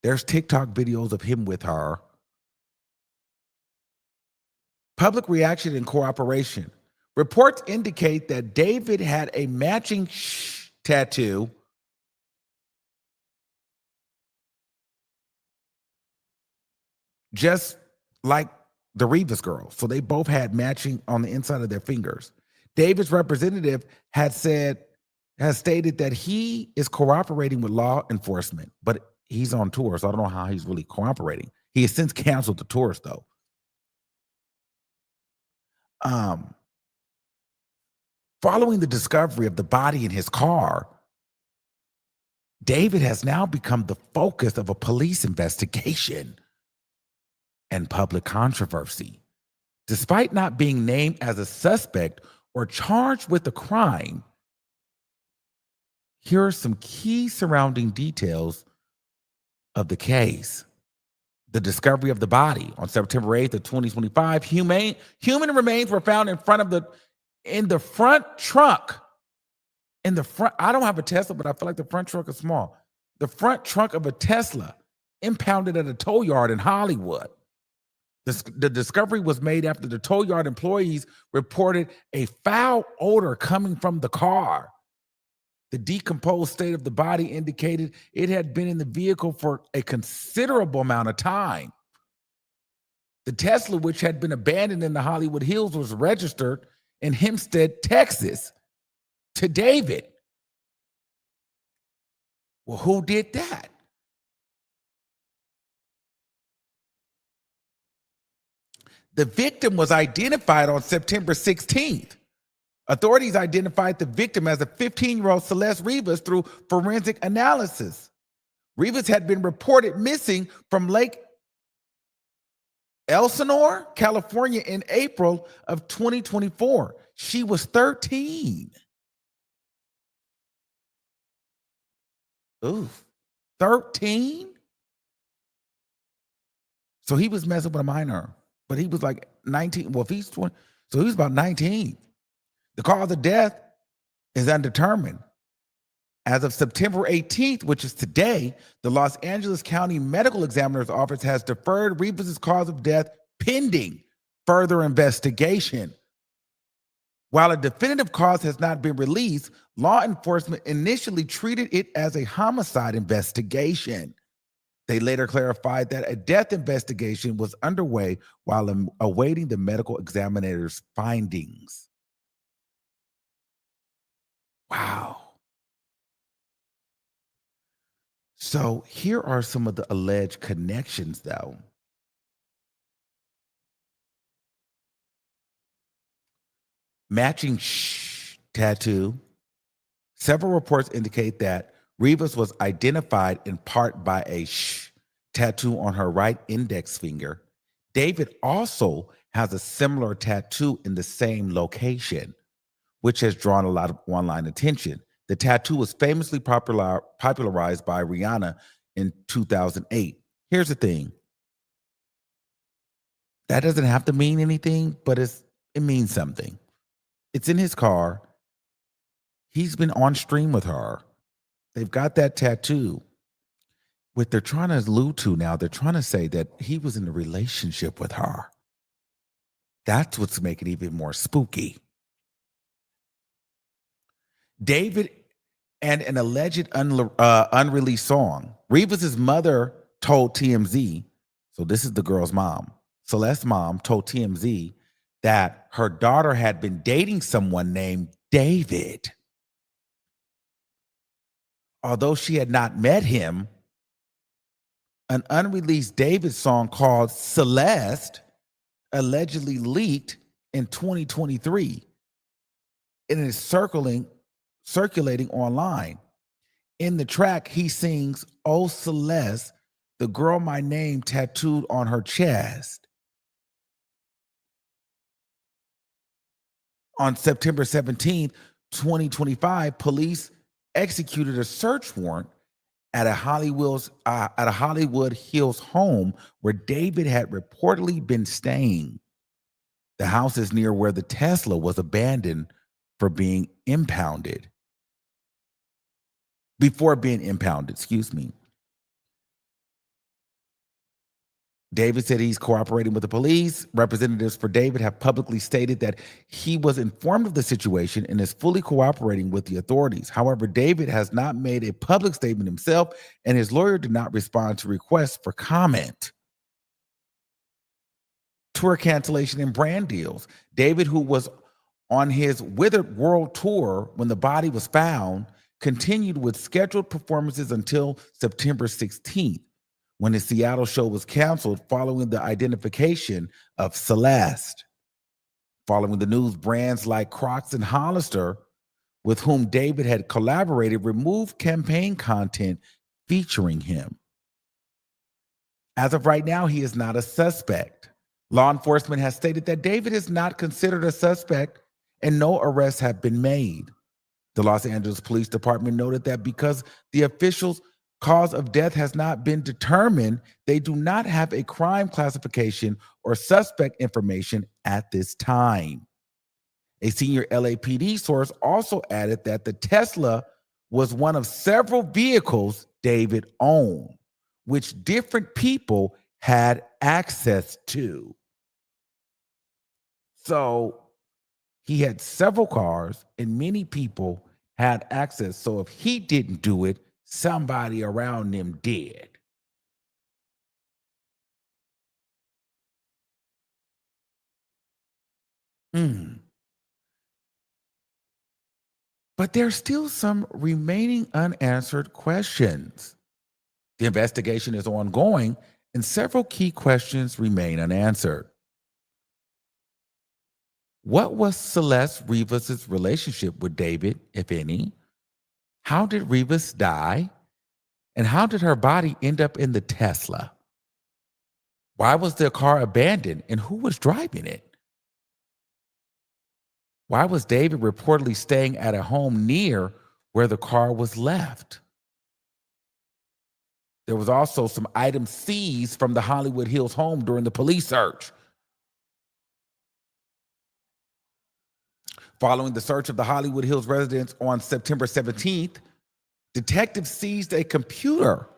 There's TikTok videos of him with her. Public reaction and cooperation. Reports indicate that David had a matching tattoo just like the Rivas girl. So they both had matching on the inside of their fingers. David's representative has stated that he is cooperating with law enforcement, but he's on tour, so I don't know how he's really cooperating. He has since canceled the tours, though. Following the discovery of the body in his car, David has now become the focus of a police investigation and public controversy. Despite not being named as a suspect or charged with a crime, here are some key surrounding details of the case. The discovery of the body on September 8th of 2025, human remains were found in the front trunk. I don't have a Tesla, but I feel like the front trunk is small. The front trunk of a Tesla impounded at a tow yard in Hollywood. The discovery was made after the tow yard employees reported a foul odor coming from the car. The decomposed state of the body indicated it had been in the vehicle for a considerable amount of time. The Tesla, which had been abandoned in the Hollywood Hills, was registered in Hempstead, Texas, to David. Well, who did that? The victim was identified on September 16th. Authorities identified the victim as a 15-year-old Celeste Rivas through forensic analysis. Rivas had been reported missing from Lake Elsinore, California in April of 2024. She was 13. Ooh, 13? So he was messing with a minor, but he was like 19. Well, if he's 20, so he was about 19. The cause of death is undetermined. As of September 18th, which is today, the Los Angeles County Medical Examiner's Office has deferred Rivas' cause of death pending further investigation. While a definitive cause has not been released, law enforcement initially treated it as a homicide investigation. They later clarified that a death investigation was underway while awaiting the medical examiner's findings. Wow. So here are some of the alleged connections, though. Matching tattoo. Several reports indicate that Rivas was identified in part by a tattoo on her right index finger. David also has a similar tattoo in the same location, which has drawn a lot of online attention. The tattoo was famously popularized by Rihanna in 2008. Here's the thing. That doesn't have to mean anything, but it means something. It's in his car. He's been on stream with her. They've got that tattoo. What they're trying to allude to now, they're trying to say that he was in a relationship with her. That's what's making it even more spooky. David and an alleged unreleased song. Rivas' mother told TMZ, so this is the girl's mom, Celeste's mom told TMZ that her daughter had been dating someone named David. Although she had not met him, an unreleased David song called Celeste allegedly leaked in 2023 and is circulating online. In the track, he sings, "Oh Celeste, the girl my name tattooed on her chest." On September 17th, 2025, police executed a search warrant at a Hollywood Hills home where David had reportedly been staying. The house is near where the Tesla was abandoned before being impounded, excuse me. David said he's cooperating with the police. Representatives for David have publicly stated that he was informed of the situation and is fully cooperating with the authorities. However, David has not made a public statement himself, and his lawyer did not respond to requests for comment. Tour cancellation and brand deals. David, who was on his Withered World Tour when the body was found, continued with scheduled performances until September 16th. When his Seattle show was canceled following the identification of Celeste. Following the news, brands like Crocs and Hollister, with whom David had collaborated, removed campaign content featuring him. As of right now, he is not a suspect. Law enforcement has stated that David is not considered a suspect and no arrests have been made. The Los Angeles Police Department noted that because the officials' cause of death has not been determined, they do not have a crime classification or suspect information at this time. A senior LAPD source also added that the Tesla was one of several vehicles David owned, which different people had access to. So he had several cars and many people had access. So if he didn't do it, somebody around them did. But there's still some remaining unanswered questions. The investigation is ongoing, and several key questions remain unanswered. What was Celeste Rivas' relationship with David, if any? How did Rivas die? And how did her body end up in the Tesla? Why was the car abandoned, and who was driving it? Why was David reportedly staying at a home near where the car was left? There was also some items seized from the Hollywood Hills home during the police search. Following the search of the Hollywood Hills residence on September 17th, detectives seized a computer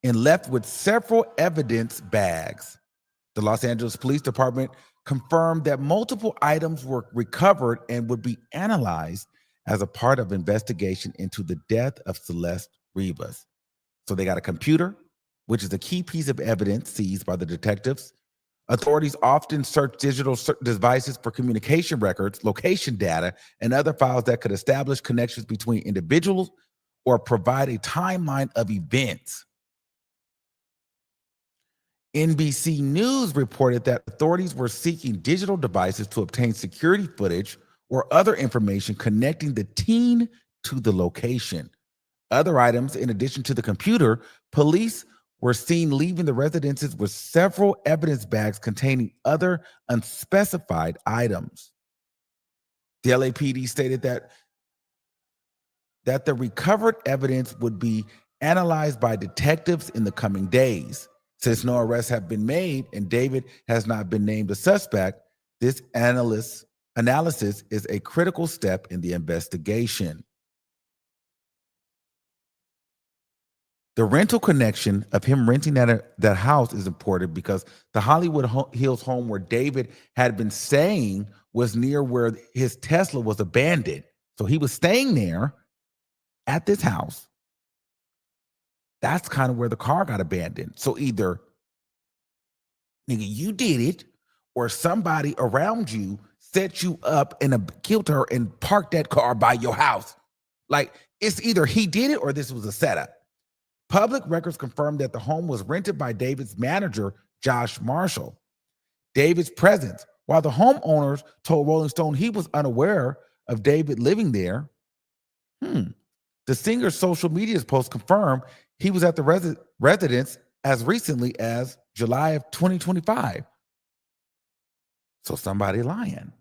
and left with several evidence bags. The Los Angeles Police Department confirmed that multiple items were recovered and would be analyzed as a part of investigation into the death of Celeste Rivas. So they got a computer, which is a key piece of evidence seized by the detectives. Authorities often search digital devices for communication records, location data, and other files that could establish connections between individuals or provide a timeline of events. NBC News reported that authorities were seeking digital devices to obtain security footage or other information connecting the teen to the location. Other items, in addition to the computer, police were seen leaving the residences with several evidence bags containing other unspecified items. The LAPD stated that the recovered evidence would be analyzed by detectives in the coming days. Since no arrests have been made and David has not been named a suspect, this analysis is a critical step in the investigation. The rental connection of him renting that house is important because the Hollywood Hills home where David had been staying was near where his Tesla was abandoned. So he was staying there at this house. That's kind of where the car got abandoned. So either, nigga, you did it, or somebody around you set you up and killed her and parked that car by your house. Like, it's either he did it or this was a setup. Public records confirmed that the home was rented by David's manager, Josh Marshall. David's presence, while the homeowners told Rolling Stone he was unaware of David living there, the singer's social media post confirmed he was at the residence as recently as July of 2025. So somebody lying.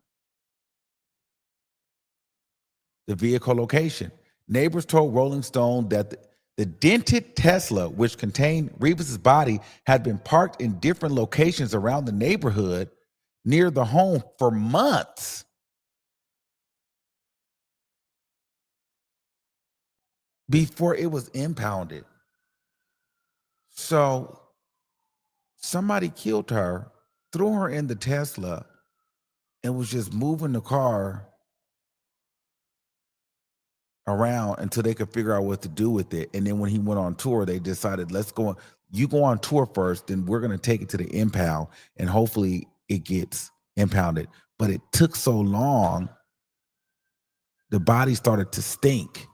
The vehicle location. Neighbors told Rolling Stone that the dented Tesla, which contained Rivas' body, had been parked in different locations around the neighborhood near the home for months. Before it was impounded. So somebody killed her, threw her in the Tesla, and was just moving the car around until they could figure out what to do with it. And then when he went on tour, they decided, let's go on. You go on tour first, then we're going to take it to the impound, and hopefully it gets impounded. But it took so long, the body started to stink.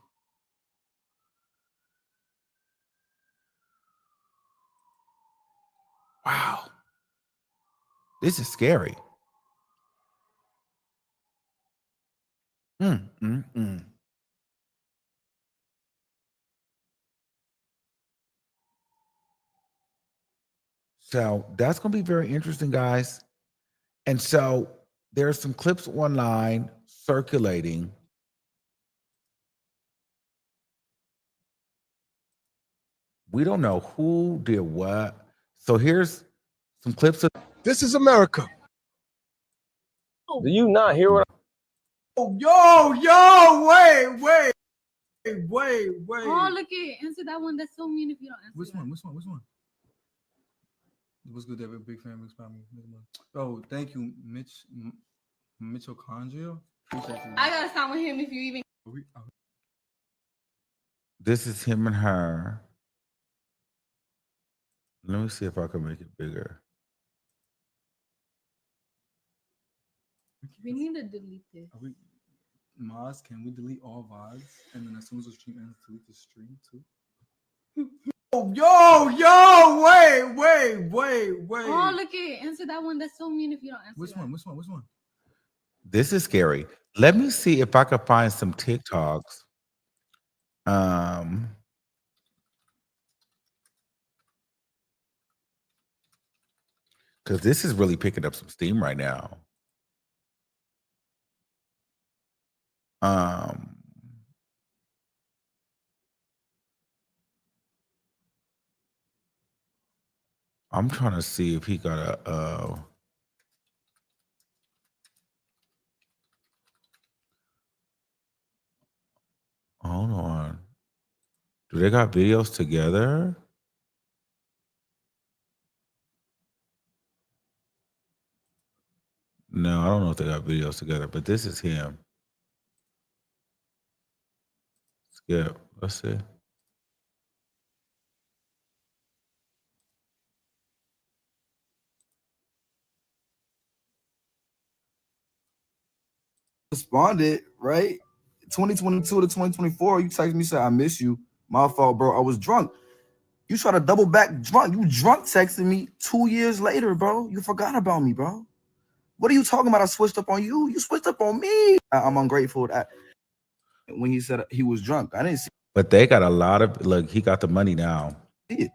Wow. This is scary. So that's going to be very interesting, guys. And so there's some clips online circulating. We don't know who did what. So here's some clips of. This is America. Do you not hear what Wait. Oh, look it. Answer that one. That's so mean if you don't answer. Which one? What's good, David? Big fan, big family. Oh, thank you, Mitochondria. I gotta sign with him if you even. This is him and her. Let me see if I can make it bigger. We need to delete this. Maz, can we delete all VODs? And then as soon as the stream ends, delete the stream too? Wait. Oh, look it. Answer that one. That's so mean if you don't answer. Which one? This is scary. Let me see if I can find some TikToks. Because this is really picking up some steam right now. I'm trying to see if he got a hold on. Do they got videos together? No, I don't know if they got videos together, but this is him. Skip. Let's see. Responded, right? 2022 to 2024, you text me, said, I miss you. My fault, bro. I was drunk. You try to double back drunk. You drunk texting me 2 years later, bro. You forgot about me, bro. What are you talking about? I switched up on you. You switched up on me. I'm ungrateful that when he said he was drunk. I didn't see But they got a lot of, look, he got the money now. it.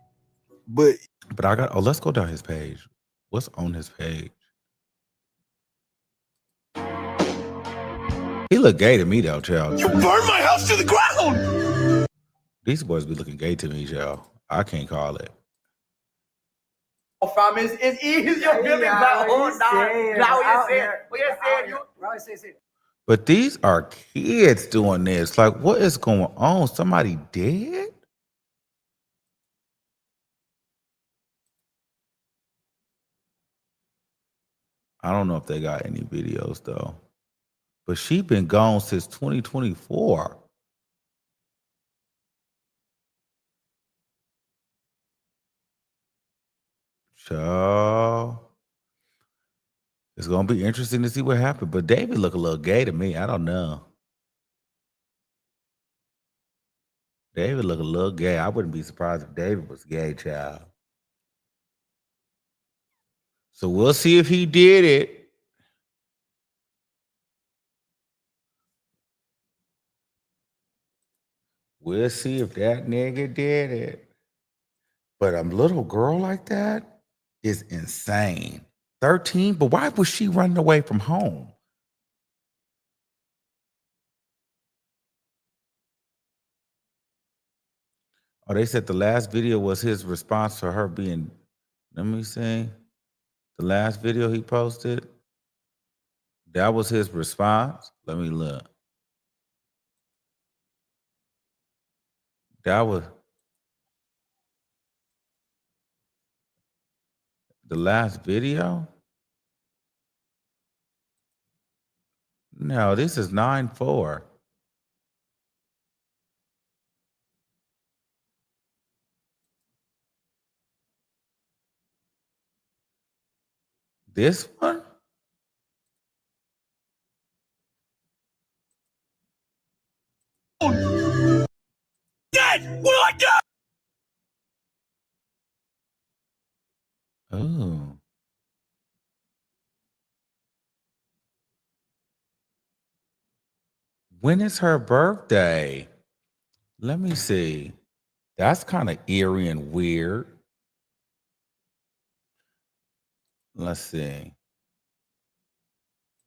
But I got, oh, let's go down his page. What's on his page? He look gay to me though, child. you burned my house to the ground. These boys be looking gay to me, child. I can't call it. Fam, it's easy. You're feeling that whole time. But these are kids doing this. Like, what is going on? Somebody dead? I don't know if they got any videos though. But she been gone since 2024. So it's gonna be interesting to see what happened. But David look a little gay to me. I don't know. David look a little gay. I wouldn't be surprised if David was gay, child. So we'll see if he did it. We'll see if that nigga did it. But a little girl like that is insane. 13, but why was she running away from home? Oh, they said the last video was his response to her being, let me see. The last video he posted, that was his response. Let me look. That was the last video? No, this is 9/4. This one? Dead. What do I do? Oh. When is her birthday? Let me see. That's kind of eerie and weird. Let's see.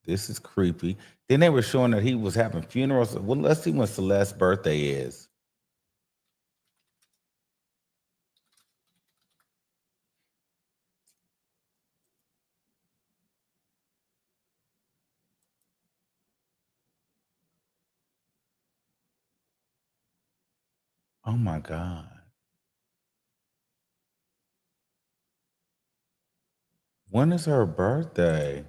This is creepy. Then they were showing that he was having funerals. Well, let's see when Celeste's birthday is. Oh my God. When is her birthday?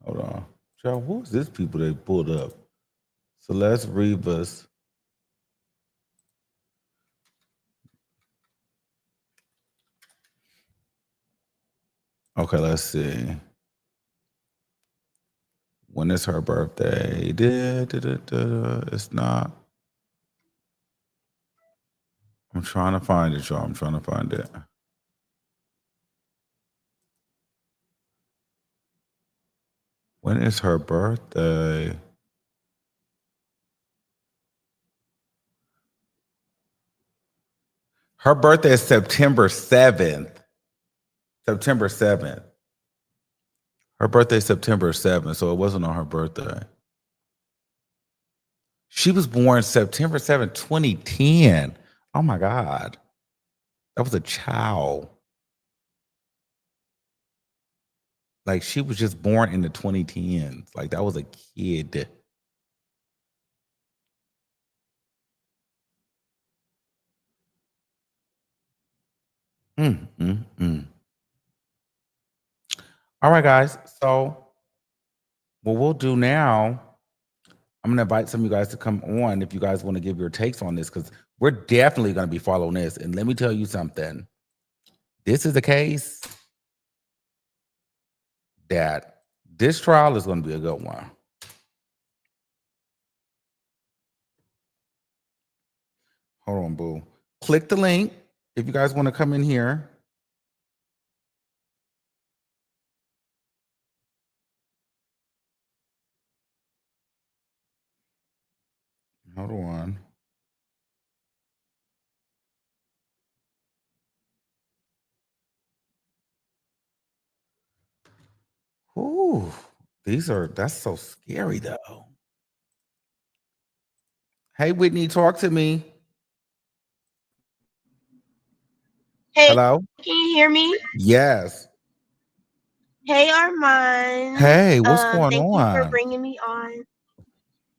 Hold on. Child, who's this people they pulled up? Celeste Rivas. Okay, let's see. When is her birthday? It's not. I'm trying to find it, y'all. I'm trying to find it. When is her birthday? Her birthday is September 7th. September 7th. Her birthday is September 7th, so it wasn't on her birthday. She was born September 7th, 2010. Oh my God. That was a child. Like she was just born in the 2010s. Like that was a kid. Mm, mm, mm. All right, guys. So what we'll do now, I'm gonna invite some of you guys to come on if you guys want to give your takes on this, because we're definitely gonna be following this. And let me tell you something. This is a case that this trial is gonna be a good one. Hold on, boo. Click the link if you guys want to come in here. Hold on. Ooh, that's so scary though. Hey, Whitney, talk to me. Hey, Hello? can you hear me? Yes. Hey, Armand. Hey, what's going Thank you for on? bringing me on.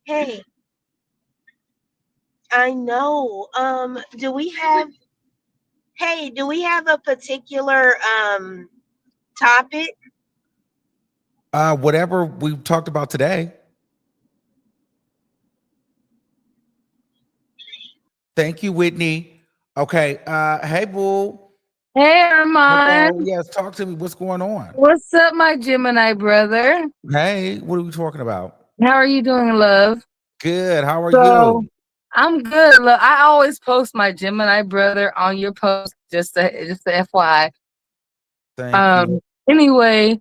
Hey, I know. Do we have a particular topic? Whatever we talked about today. Thank you, Whitney. Okay. Hey, boo. Hey, Hello. Armand. Yes, talk to me. What's going on? What's up, my Gemini brother? Hey, what are we talking about? How are you doing, love? Good. How are So, you? I'm good. Look, I always post my Gemini brother on your post, just a FYI. Thank you. Anyway,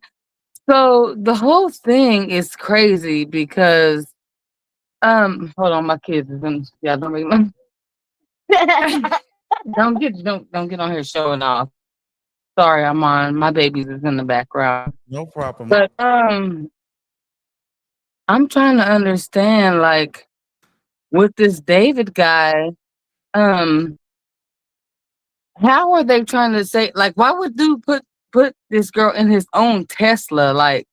so the whole thing is crazy because hold on, my kids is in, yeah, don't make them don't get on here showing off. Sorry, I'm on. My babies is in the background. No problem. But I'm trying to understand, like, with this David guy, um, how are they trying to say, like, why would dude put this girl in his own Tesla, like,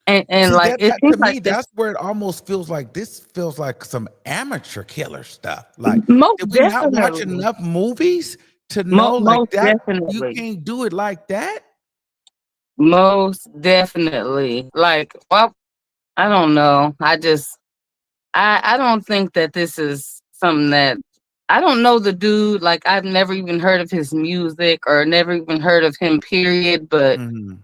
and See, like it that to seems me, like this that's where it almost feels like this feels like some amateur killer stuff. Like, most did we not watch definitely, enough movies to know like most that? You definitely, can't do it like that. most definitely. Like, well, I don't know. I don't think that this is something that I don't know the dude. Like, I've never even heard of his music or never even heard of him. Period. But Mhm.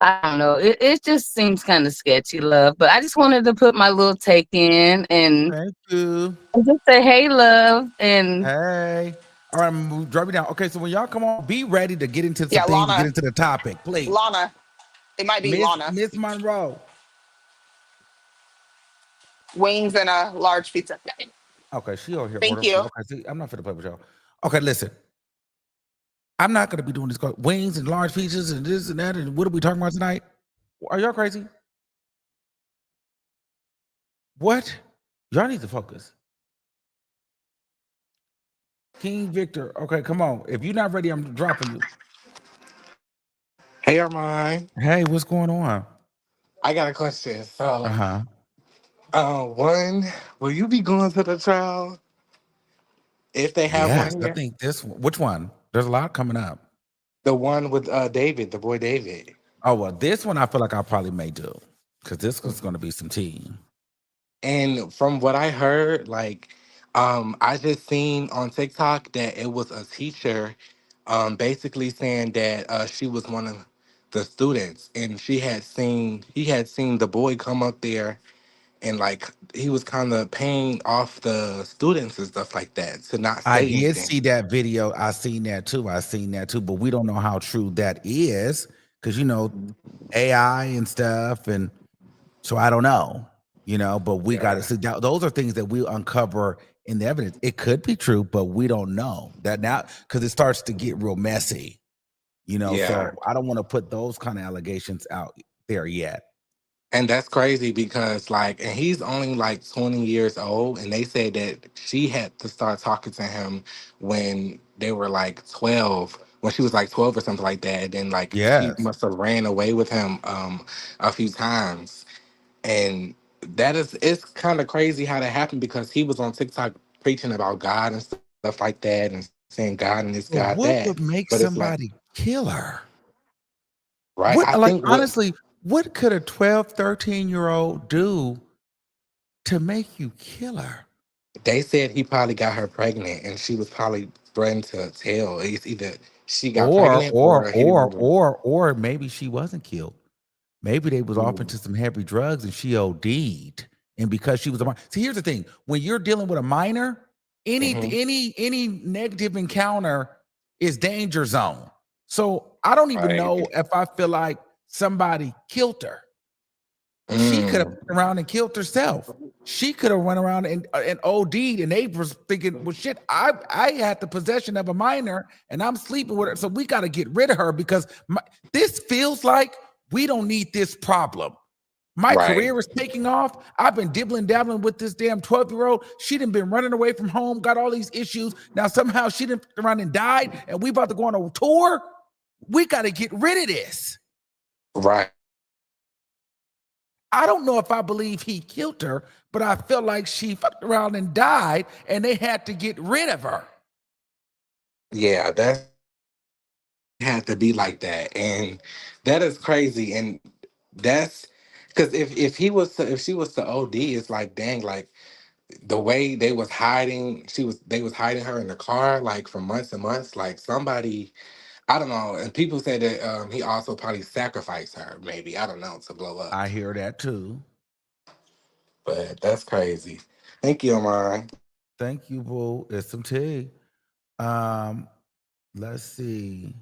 I don't know. It just seems kind of sketchy, love. But I just wanted to put my little take in and Thank you. just say, hey, love. And Hey. All right, drop me down. Okay, so when y'all come on, be ready to get into some Yeah, things, to get Lana. into the topic, please. Lana. It might be Lana. Miss Monroe. Wings and a large pizza. Okay, she over here Thank ordering food. you. Okay, see, I'm not finna play with y'all. Okay, listen. I'm not gonna be doing this wings and large pizzas and this and that. And what are we talking about tonight? Are y'all crazy? What? Y'all need to focus. King Victor. Okay, come on. If you're not ready, I'm dropping you. Hey, Armand. Hey, what's going on? I got a question. So, Uh-huh. one, will you be going to the trial if they have one Yes, I here? think this one. Which one? There's a lot coming up. The one with David, the boy David. Oh, well, this one I feel like I probably may do. Because this was gonna be some tea. And from what I heard, like, I just seen on TikTok that it was a teacher, basically saying that she was one of the students, and he had seen the boy come up there, and like he was kind of paying off the students and stuff like that to not I say did anything. see that video. I seen that too. But we don't know how true that is. Because AI and stuff. And so I don't know, but we got to Yeah. see that those are things that we uncover in the evidence. It could be true, but we don't know that now because it starts to get real messy, Yeah. so I don't want to put those kind of allegations out there yet. And that's crazy because and he's only like 20 years old, and they said that she had to start talking to him when they were like 12, when she was like 12 or something like that. And then she Yes. must have ran away with him a few times. And it's kind of crazy how that happened because he was on TikTok preaching about God and stuff like that and saying God and this, Well, God what that. would make But it's like, somebody kill her? right? What, I like, think what honestly, what could a 12, 13-year-old do to make you kill her? they said, he probably got her pregnant, and she was probably threatened to tell. It's either she got Or pregnant or or he or was. or or maybe she wasn't killed. Maybe they was off Ooh, into some heavy drugs and she OD'd. And because she was a minor. See, here's the thing. When you're dealing with a minor, mhm, any negative encounter is danger zone. So I don't even right. know if I feel like somebody killed her. She could have Mm, turned around and killed herself. She could have run around and OD'd, and they was thinking, well, shit, I had the possession of a minor, and I'm sleeping with her, so we got to get rid of her because this feels like we don't need this problem. My right. career is taking off. I've been dibbling dabbling with this damn 12-year-old. She done been running away from home, got all these issues. Now somehow she done run and died, and we about to go on a tour. We got to get rid of this. Right. I don't know if I believe he killed her, but I feel like she fucked around and died, and they had to get rid of her. Yeah, that had to be like that. And that is crazy. And that's because if he was to, if she was to OD, it's like, dang, like the way they was hiding, they was hiding her in the car like for months and months. Like somebody, I don't know. And people said that he also probably sacrificed her, maybe, I don't know, to blow up. I hear that too. But that's crazy. Thank you, Amon. Thank you, boo. It's some tea. Um, let's see.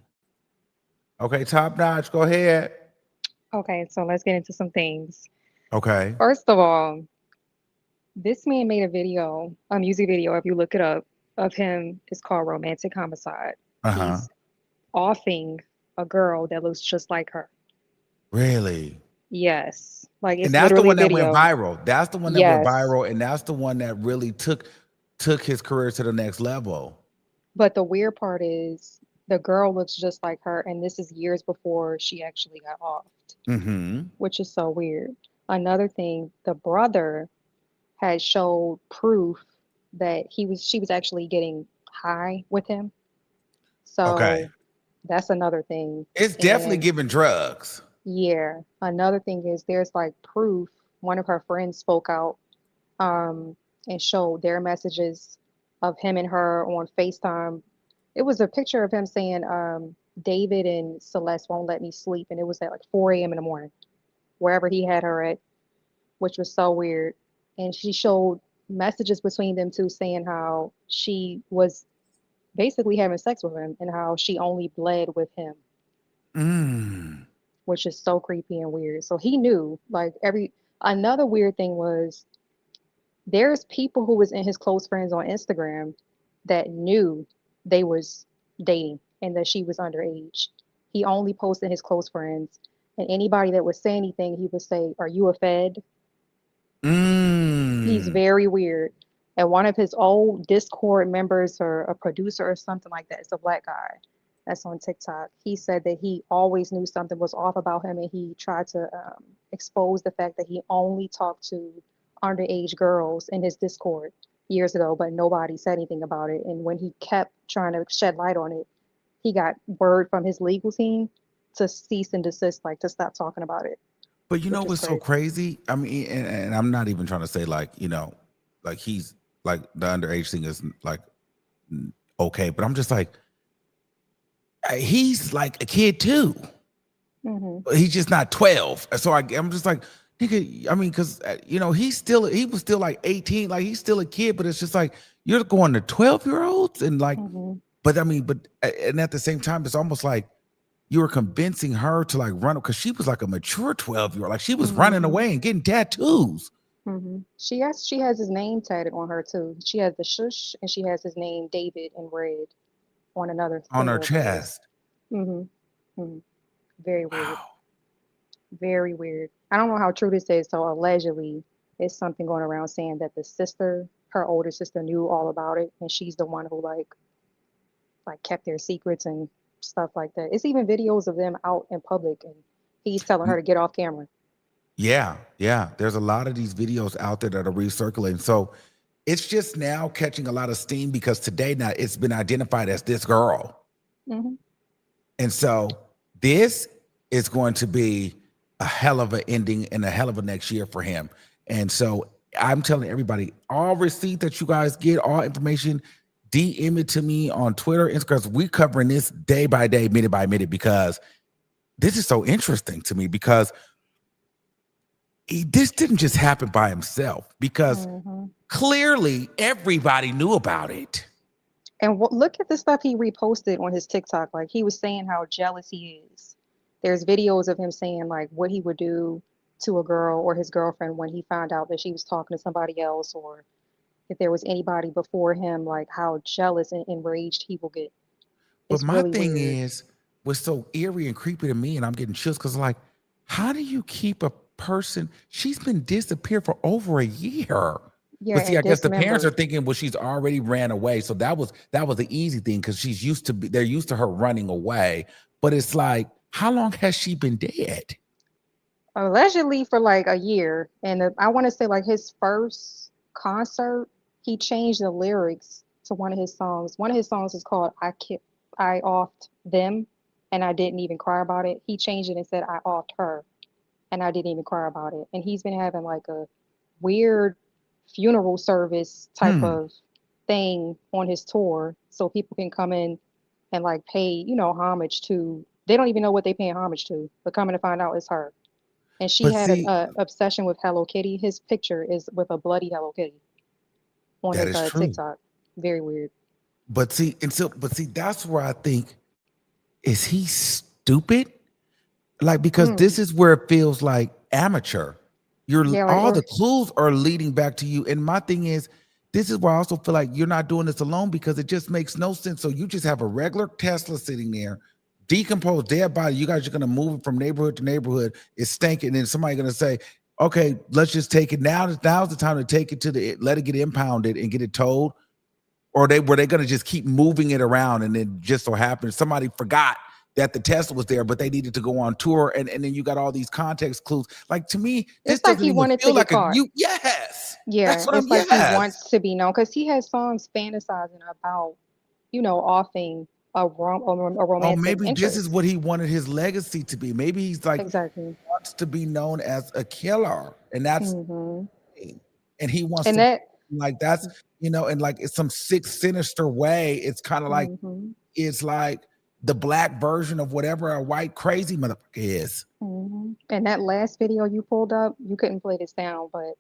Okay, top notch. Go ahead. Okay, so let's get into some things. Okay. First of all, this man made a video, a music video, if you look it up, of him. It's called Romantic Homicide. Uh-huh. He's offing a girl that looks just like her. Really? Yes. Like And it's that's the literally one that went video. viral. That's the one that went Yes. viral, and that's the one that really took his career to the next level. But the weird part is the girl looks just like her, and this is years before she actually got offed, Mm-hmm. which is so weird. Another thing, the brother had showed proof that she was actually getting high with him. Okay. So that's another thing. It's definitely And giving drugs. yeah, another thing is there's like proof. One of her friends spoke out and showed their messages of him and her on FaceTime. It was a picture of him saying, David and Celeste won't let me sleep. And it was at like 4 a.m. in the morning, wherever he had her at, which was so weird. And she showed messages between them two saying how she was basically having sex with him and how she only bled with him, Mm. which is so creepy and weird. So he knew, like another weird thing was there's people who was in his close friends on Instagram that knew they was dating and that she was underage. He only posted his close friends, and anybody that would say anything, he would say, "Are you a Fed?" He's Mm. very weird. And one of his old Discord members or a producer or something like that, it's a black guy that's on TikTok. He said that he always knew something was off about him and he tried to expose the fact that he only talked to underage girls in his Discord years ago, but nobody said anything about it. And when he kept trying to shed light on it, he got word from his legal team to cease and desist, like to stop talking about it, But you know which is what's so crazy. crazy? I mean, and I'm not even trying to say like, like he's like the underage thing is like okay, but I'm just like, he's like a kid too. Hmm. But he's just not 12. So I'm just like, nigga, I mean, because he was still like 18, like he's still a kid, but it's just like you're going to 12-year-olds and like, Hmm. but I mean, and at the same time, it's almost like you were convincing her to like run because she was like a mature 12-year-old, like she was running Hmm. away and getting tattoos She has his name tatted on her too. She has the shush and she has his name David in red on another on her finger of hers. chest. Hmm. Hmm. Very weird. Wow. Very weird. I don't know how true this is. So allegedly, it's something going around saying that the sister, her older sister, knew all about it, and she's the one who like kept their secrets and stuff like that. It's even videos of them out in public, and he's telling her to get off camera. Yeah. There's a lot of these videos out there that are recirculating. So it's just now catching a lot of steam because today now it's been identified as this girl. Mhm. And so this is going to be a hell of an ending and a hell of a next year for him. And so I'm telling everybody, all receipt that you guys get, all information, DM it to me on Twitter, Instagram. We covering this day by day, minute by minute, because this is so interesting to me because this didn't just happen by himself because Mhm. clearly everybody knew about it. And look at the stuff he reposted on his TikTok. Like he was saying how jealous he is. There's videos of him saying like what he would do to a girl or his girlfriend when he found out that she was talking to somebody else, or if there was anybody before him, like how jealous and enraged he will get. But It's my really thing weird. is, what's so eerie and creepy to me, and I'm getting chills because, like, how do you keep a person? She's been disappeared for over a year. Yeah, But see, I and guess the parents are dismembered. thinking, well, she's already ran away, so that was the easy thing because she's used to they're used to her running away. But it's like, how long has she been dead? Allegedly for like a year. And I want to say like his first concert, he changed the lyrics to one of his songs. One of his songs is called I offed them and I didn't even cry about it. He changed it and said I offed her and I didn't even cry about it. And he's been having like a weird funeral service type Hmm. of thing on his tour so people can come in and like pay, homage to, they don't even know what they paying homage to, but coming to find out it's her. And she But had see, a obsession with Hello Kitty. His picture is with a bloody Hello Kitty on that his is true. TikTok. Very weird. But see, that's where I think, is he stupid? Like, because this Mm. is where it feels like amateur. Yeah, like All the or clues are leading back to you. And my thing is, this is where I also feel like you're not doing this alone because it just makes no sense. So you just have a regular Tesla sitting there, decomposed, dead body. You guys are gonna move it from neighborhood to neighborhood. It's stinking. And then somebody gonna say, okay, let's just take it. Now's the time to take it let it get impounded and get it towed. Or were they gonna just keep moving it around and then just so happened somebody forgot that the Tesla was there, but they needed to go on tour, and then you got all these context clues. Like, to me, this it's like doesn't he even wanted to feel get like caught. yes. That's Yeah, what I'm it's like he yes. wants to be known because he has songs fantasizing about, offing a Oh, romantic maybe this is interest. what he wanted his legacy to be. Maybe he's like Exactly. wants to be known as a killer, and that's Hmm. and he wants And to that. like that's and like it's some sick, sinister way. It's kind of like Hmm. it's like the black version of whatever a white crazy motherfucker is. And that last video you pulled up, you couldn't play the sound, but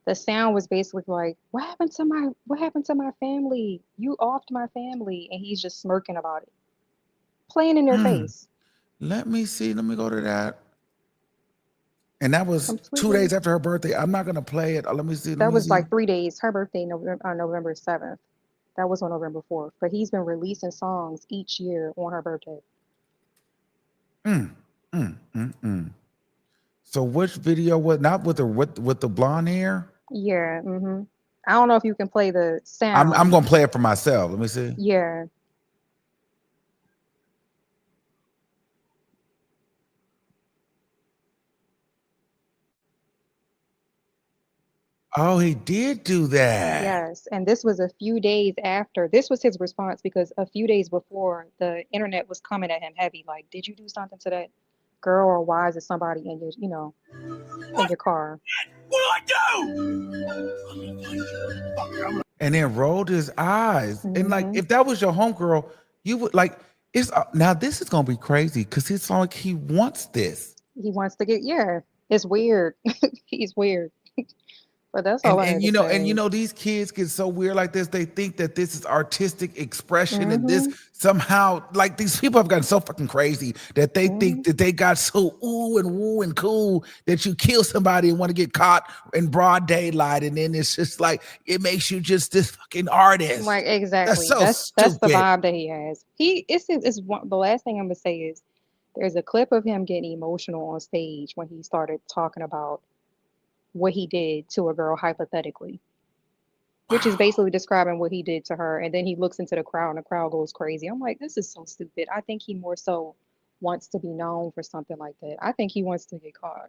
the sound was basically like, what happened to my family? You offed my family. And he's just smirking about it, playing in their Hmm. face. Let me see. Let me go to that. And that was 2 Completely. days after her birthday. I'm not gonna play it. Let me see. Let That me was see. like 3 days. Her birthday, November 7th. That was on November 4th. But he's been releasing songs each year on her birthday. Mm, mm. So which video was not with the blonde hair? Yeah. I don't know if you can play the I'm sound. gonna play it for myself. Let me see. Yeah. Oh, he did do that. Yes, and this was a few days after. This was his response because a few days before, the internet was coming at him heavy. Like, did you do something to that girl, or why is it somebody in your, in your car? What do I do? And then rolled his eyes. And like, Hmm. if that was your homegirl, you would like. It's now this is gonna be crazy because it's like he wants this. He wants to get, yeah, it's weird. He's weird. But that's all And I and had to you know and you say. know these kids get so weird like this. They think that this is artistic expression and this Hmm. somehow like these people have gotten so fucking crazy that they Hmm. think that they got so ooh and woo and cool that you kill somebody and want to get caught in broad daylight, and then it's just like it makes you just this fucking artist. Like That's exactly. so That's the stupid. vibe that he has. It's one, the last thing I'm gonna say is there's a clip of him getting emotional on stage when he started talking about what he did to a girl hypothetically, which is Wow. basically describing what he did to her. And then he looks into the crowd and the crowd goes crazy. I'm like, this is so stupid. I think he more so wants to be known for something like that. I think he wants to get caught.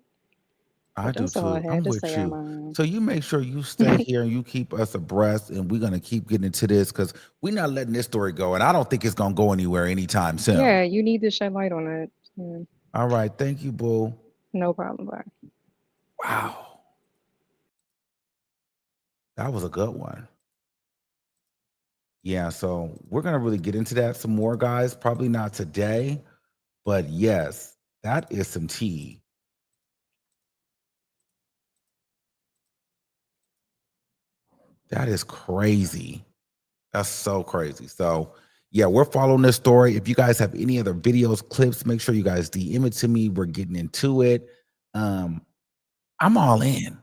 I But do that's all I too. had I'm to with say, you. Armand. So you make sure you stay here and you keep us abreast, and we're gonna keep getting into this because we're not letting this story go, and I don't think it's gonna go anywhere anytime soon. Yeah, you need to shed light on it. Yeah, All right, thank you, boo. no problem. Bye. Wow, that was a good one. Yeah, so we're gonna really get into that some more, guys. Probably not today, but yes, that is some tea. That is crazy. That's so crazy. So, yeah, we're following this story. If you guys have any other videos, clips, make sure you guys DM it to me. We're getting into it. I'm all in.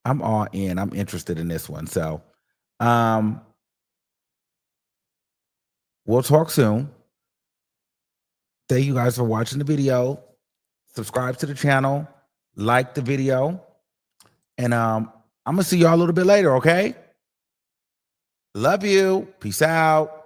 I'm all in. I'm interested in this one. So, um, we'll talk soon. Thank you guys for watching the video. Subscribe to the channel, like the video, and I'm gonna see y'all a little bit later, okay? Love you. Peace out.